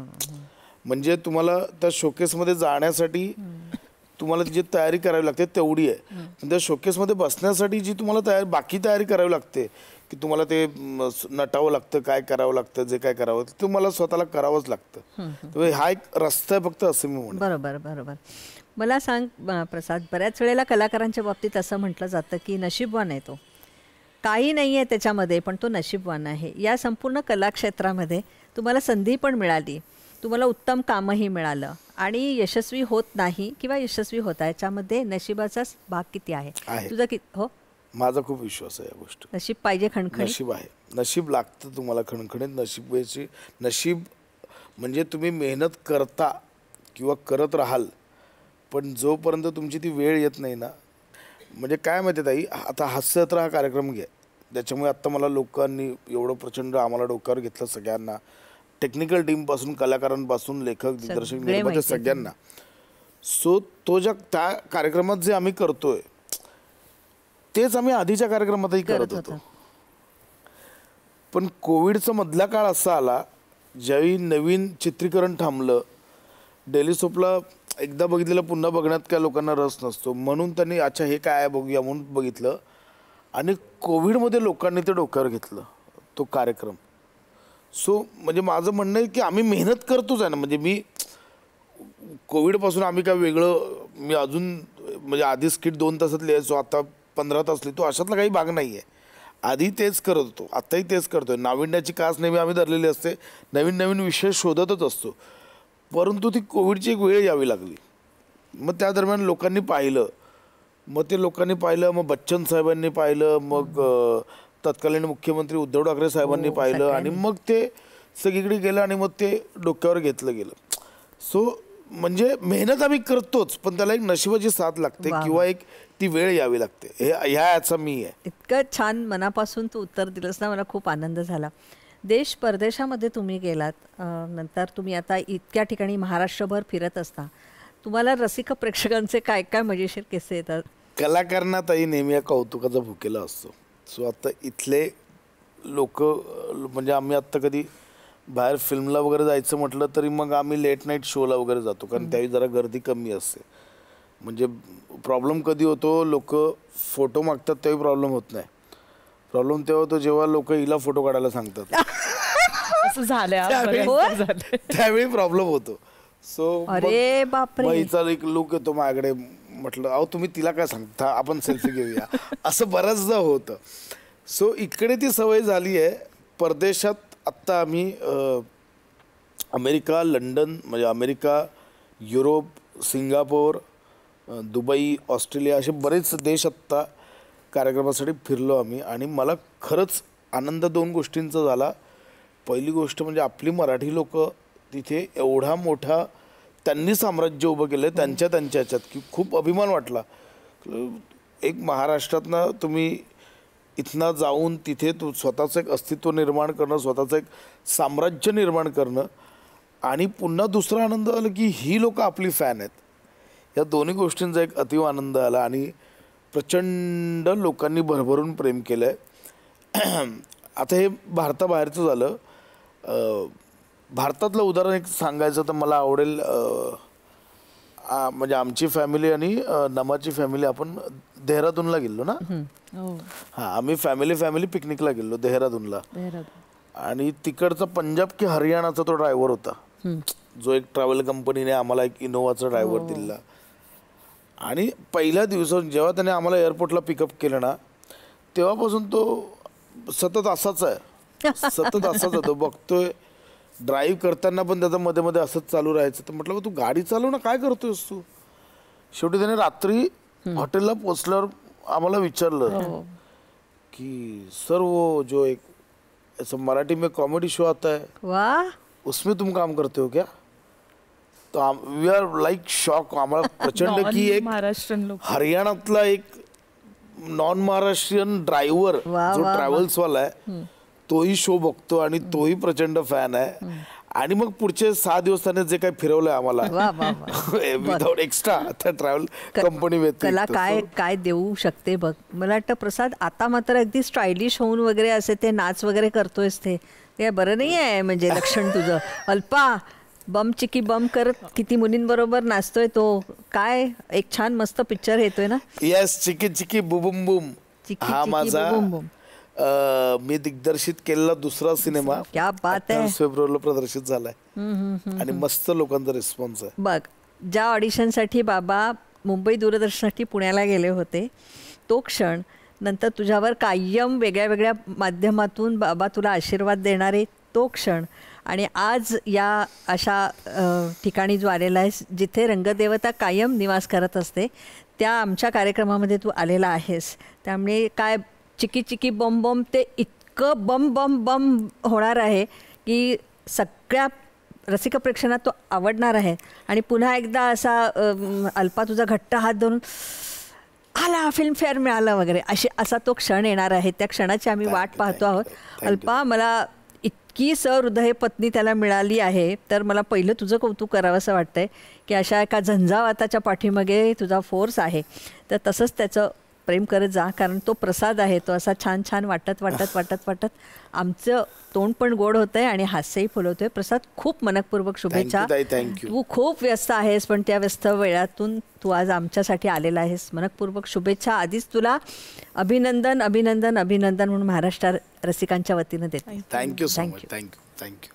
म्हणजे तुम्हाला त्या शोकेसमध्ये जाण्यासाठी तुम्हाला जी तयारी करावी लागते तेवढी आहे. त्या शोकेसमध्ये बसण्यासाठी जी तुम्हाला बाकी तयारी करावी लागते की तुम्हाला ते नटावं लागतं, काय करावं लागतं, जे काय करावं ते तुम्हाला स्वतःला करावंच लागतं. तर हा एक रस्ता आहे फक्त असं मी म्हणतो. बरोबर बरोबर. मला सांग प्रसाद, बऱ्याच वेळेला कलाकारांच्या बाबतीत असं म्हटलं जातं की नशीबवान आहे तो, काही नाही आहे त्याच्यामध्ये पण तो नशीबवान आहे. या संपूर्ण कलाक्षेत्रामध्ये तुम्हाला संधी पण मिळाली, तुम्हाला उत्तम कामही मिळालं आणि यशस्वी होत नाही किंवा यशस्वी होता याच्यामध्ये नशिबाचा भाग किती आहे तुझा? हो, माझा खूप विश्वास आहे या गोष्टी. नशीब पाहिजे, खणखणीत नशीब आहे, नशीब लागतं तुम्हाला खणखणीत. नशीब म्हणजे तुम्ही मेहनत करता किंवा करत राहाल, पण जोपर्यंत तुमची ती वेळ येत नाही ना. म्हणजे काय माहिती ताई, आता हास्ययात्रा हा कार्यक्रम घ्या, त्याच्यामुळे आत्ता मला लोकांनी एवढं प्रचंड आम्हाला डोक्यावर घेतलं सगळ्यांना, टेक्निकल टीमपासून, कलाकारांपासून, लेखक, दिग्दर्शक, निर्माते सगळ्यांना. सो तो त्या कार्यक्रमात जे आम्ही करतोय तेच आम्ही आधीच्या कार्यक्रमातही करत होतो. पण कोविडचा मधला काळ असा आला ज्यावेळी नवीन चित्रीकरण थांबलं. डेली सोपला एकदा बघितलेलं पुन्हा बघण्यात काय लोकांना रस नसतो, म्हणून त्यांनी अच्छा हे काय आहे बघूया म्हणून बघितलं आणि कोविडमध्ये लोकांनी ते डोक्यावर घेतलं तो कार्यक्रम. सो म्हणजे माझं म्हणणं आहे की आम्ही मेहनत करतोच आहे ना. म्हणजे मी कोविडपासून आम्ही काय वेगळं, मी अजून म्हणजे आधी स्किट 2 तासात लिहायचो, आता 15 तास लिहितो, अशातला काही भाग नाही आहे. आधी तेच करत होतो, आत्ताही तेच करतोय. नाविन्याची कास नेहमी आम्ही धरलेली असते, नवीन नवीन विषय शोधतच असतो. परंतु ती कोविडची एक वेळ यावी लागली. मग त्या दरम्यान लोकांनी पाहिलं, मग बच्चन साहेबांनी पाहिलं, मग तत्कालीन मुख्यमंत्री उद्धव ठाकरे साहेबांनी पाहिलं आणि मग ते सगळीकडे गेलं आणि मग ते डोक्यावर घेतलं गेलं. सो म्हणजे मेहनत आम्ही करतोच, पण त्याला एक नशिबाची साथ लागते किंवा एक ती वेळ यावी लागते. हे याचा मी आहे. इतकं छान मनापासून तू उत्तर दिलंस ना, मला खूप आनंद झाला. देश परदेशामध्ये तुम्ही गेलात, नंतर तुम्ही आता इतक्या ठिकाणी महाराष्ट्रभर फिरत असता, तुम्हाला रसिक प्रेक्षकांचे काय काय मजेशीर किस्से येतात? कलाकारांनाही नेहमी या कौतुकाचा भुकेला असतो. सो आता इथले लोक म्हणजे आम्ही आत्ता कधी बाहेर फिल्मला वगैरे जायचं म्हटलं तरी मग आम्ही लेट नाईट शोला वगैरे जातो, कारण त्यावेळी जरा गर्दी कमी असते. म्हणजे प्रॉब्लेम कधी होतो, लोक फोटो मागतात त्यावेळी प्रॉब्लेम होत नाही. प्रॉब्लेम तेव्हा होतो जेव्हा लोक हिला फोटो काढायला सांगतात. असं झालं त्यावेळी प्रॉब्लेम होतो. सो अरे बापरे, हिचा एक लुक येतो माझ्याकडे, म्हटलं अहो तुम्ही तिला काय सांगता, आपण सेल्फी घेऊया, असं बऱ्याचदा होतं. सो इकडे ती सवय झाली आहे. परदेशात आत्ता आम्ही अमेरिका, लंडन, म्हणजे America, Europe, Singapore, Dubai, Australia असे बरेच देश आत्ता कार्यक्रमासाठी फिरलो आम्ही. आणि मला खरंच आनंद 2 गोष्टींचा झाला. पहिली गोष्ट म्हणजे आपली मराठी लोक तिथे एवढा मोठा त्यांनी साम्राज्य उभं केलं त्यांच्या ह्याच्यात की खूप अभिमान वाटला. एक महाराष्ट्रातनं तुम्ही इथनं जाऊन तिथे तू स्वतःचं एक अस्तित्व निर्माण करणं, स्वतःचं एक साम्राज्य निर्माण करणं, आणि पुन्हा दुसरा आनंद आला की ही लोक आपली फॅन आहेत. या दोन्ही गोष्टींचा एक अतिव आनंद आला आणि प्रचंड लोकांनी भरभरून प्रेम केलं आहे. आता हे भारताबाहेरचं झालं. भारतातलं उदाहरण एक सांगायचं तर मला आवडेल. म्हणजे आमची फॅमिली आणि नमाची फॅमिली आपण देहरादूनला गेलो ना. हां, आम्ही फॅमिली पिकनिकला गेलो देहरादूनला. आणि तिकडचा पंजाब की हरियाणाचा तो ड्रायव्हर होता, जो एक ट्रॅव्हल कंपनीने आम्हाला एक इनोवाचा ड्रायव्हर दिला. आणि पहिल्या दिवसात जेव्हा त्याने आम्हाला एअरपोर्टला पिकअप केलं ना, तेव्हापासून तो सतत असाच आहे. तो बघतोय ड्राईव्ह करताना पण त्याचं मध्ये मध्ये असंच चालू राहायचं. तर म्हटलं तू गाडी चालव ना, काय करतोयस तू. शेवटी त्याने रात्री हॉटेलला पोचल्यावर आम्हाला विचारलं की सर वो जो एक ऐसा मराठी में कॉमेडी शो आता है, वाह, उसमें तुम काम करते हो क्या. तो वी आर लाईक शॉक. आम्हाला प्रचंड की एक हरियाणातला एक नॉन महाराष्ट्रीयन ड्रायव्हर जो ट्रॅव्हल्सवाला आहे तोही शो बघतो आणि तोही प्रचंड फॅन आहे. आणि मग पुढचे 6 दिवस त्याने जे काही फिरवलंय आम्हाला वा वा वा विदाउट एक्स्ट्रा त्या ट्रॅव्हल कंपनी कला काय काय देऊ शकते बघ. मला वाटतं प्रसाद आता मात्र अगदी स्टायलिश होऊन वगैरे असे ते नाच वगैरे करतोयस ते बरं नाही आहे म्हणजे लक्षण तुझं. अल्पा बम चिकी बम करत किती मुलींबरोबर नाचतोय तो. काय एक छान मस्त पिक्चर येतोय ना. येस चिकी चिकी बुबुम बुम चिकी हा चिकी माझा बुबुम बुम. मी दिग्दर्शित केलेला दुसरा सिनेमा क्या बात आहे. 28 फेब्रुवारीला प्रदर्शित झालाय आणि मस्त लोकांचा रिस्पॉन्स आहे. बघ ज्या ऑडिशनसाठी बाबा मुंबई दूरदर्शनसाठी पुण्याला गेले होते तो क्षण, नंतर तुझ्यावर कायम वेगळ्या वेगळ्या माध्यमातून बाबा तुला आशीर्वाद देणारे तो क्षण, आणि आज या अशा ठिकाणी जो आलेला आहेस जिथे रंगदेवता कायम निवास करत असते त्या आमच्या कार्यक्रमामध्ये तू आलेला आहेस. त्यामुळे काय चिकी चिकी बम बम ते इतकं बम बम बम होणार आहे की सगळ्या रसिक प्रेक्षकांना तो आवडणार आहे. आणि पुन्हा एकदा असा अल्पा तुझा घट्ट हात धरून आला फिल्मफेअर मिळालं वगैरे असा तो क्षण येणार आहे. त्या क्षणाची आम्ही वाट पाहतो आहोत. अल्पा मला इतकी सहृदय पत्नी त्याला मिळाली आहे तर मला पहिलं तुझं कौतुक करावं असं वाटतंय की अशा एका झंझावाताच्या पाठीमागे तुझा फोर्स आहे. तर तसंच त्याचं प्रेम करत जा, कारण तो प्रसाद आहे तो असा छान छान वाटत वाटत वाटत वाटत आमचं तोंड पण गोड होतंय आणि हास्यही फुलवतोय. प्रसाद खूप मनपूर्वक शुभेच्छा. तू खूप व्यस्त आहेस पण त्या व्यस्त वेळातून तू आज आमच्यासाठी आलेला आहेस. मनपूर्वक शुभेच्छा. आधीच तुला अभिनंदन अभिनंदन अभिनंदन म्हणून महाराष्ट्र रसिकांच्या वतीनं देते. Thank you so much. थँक्यू.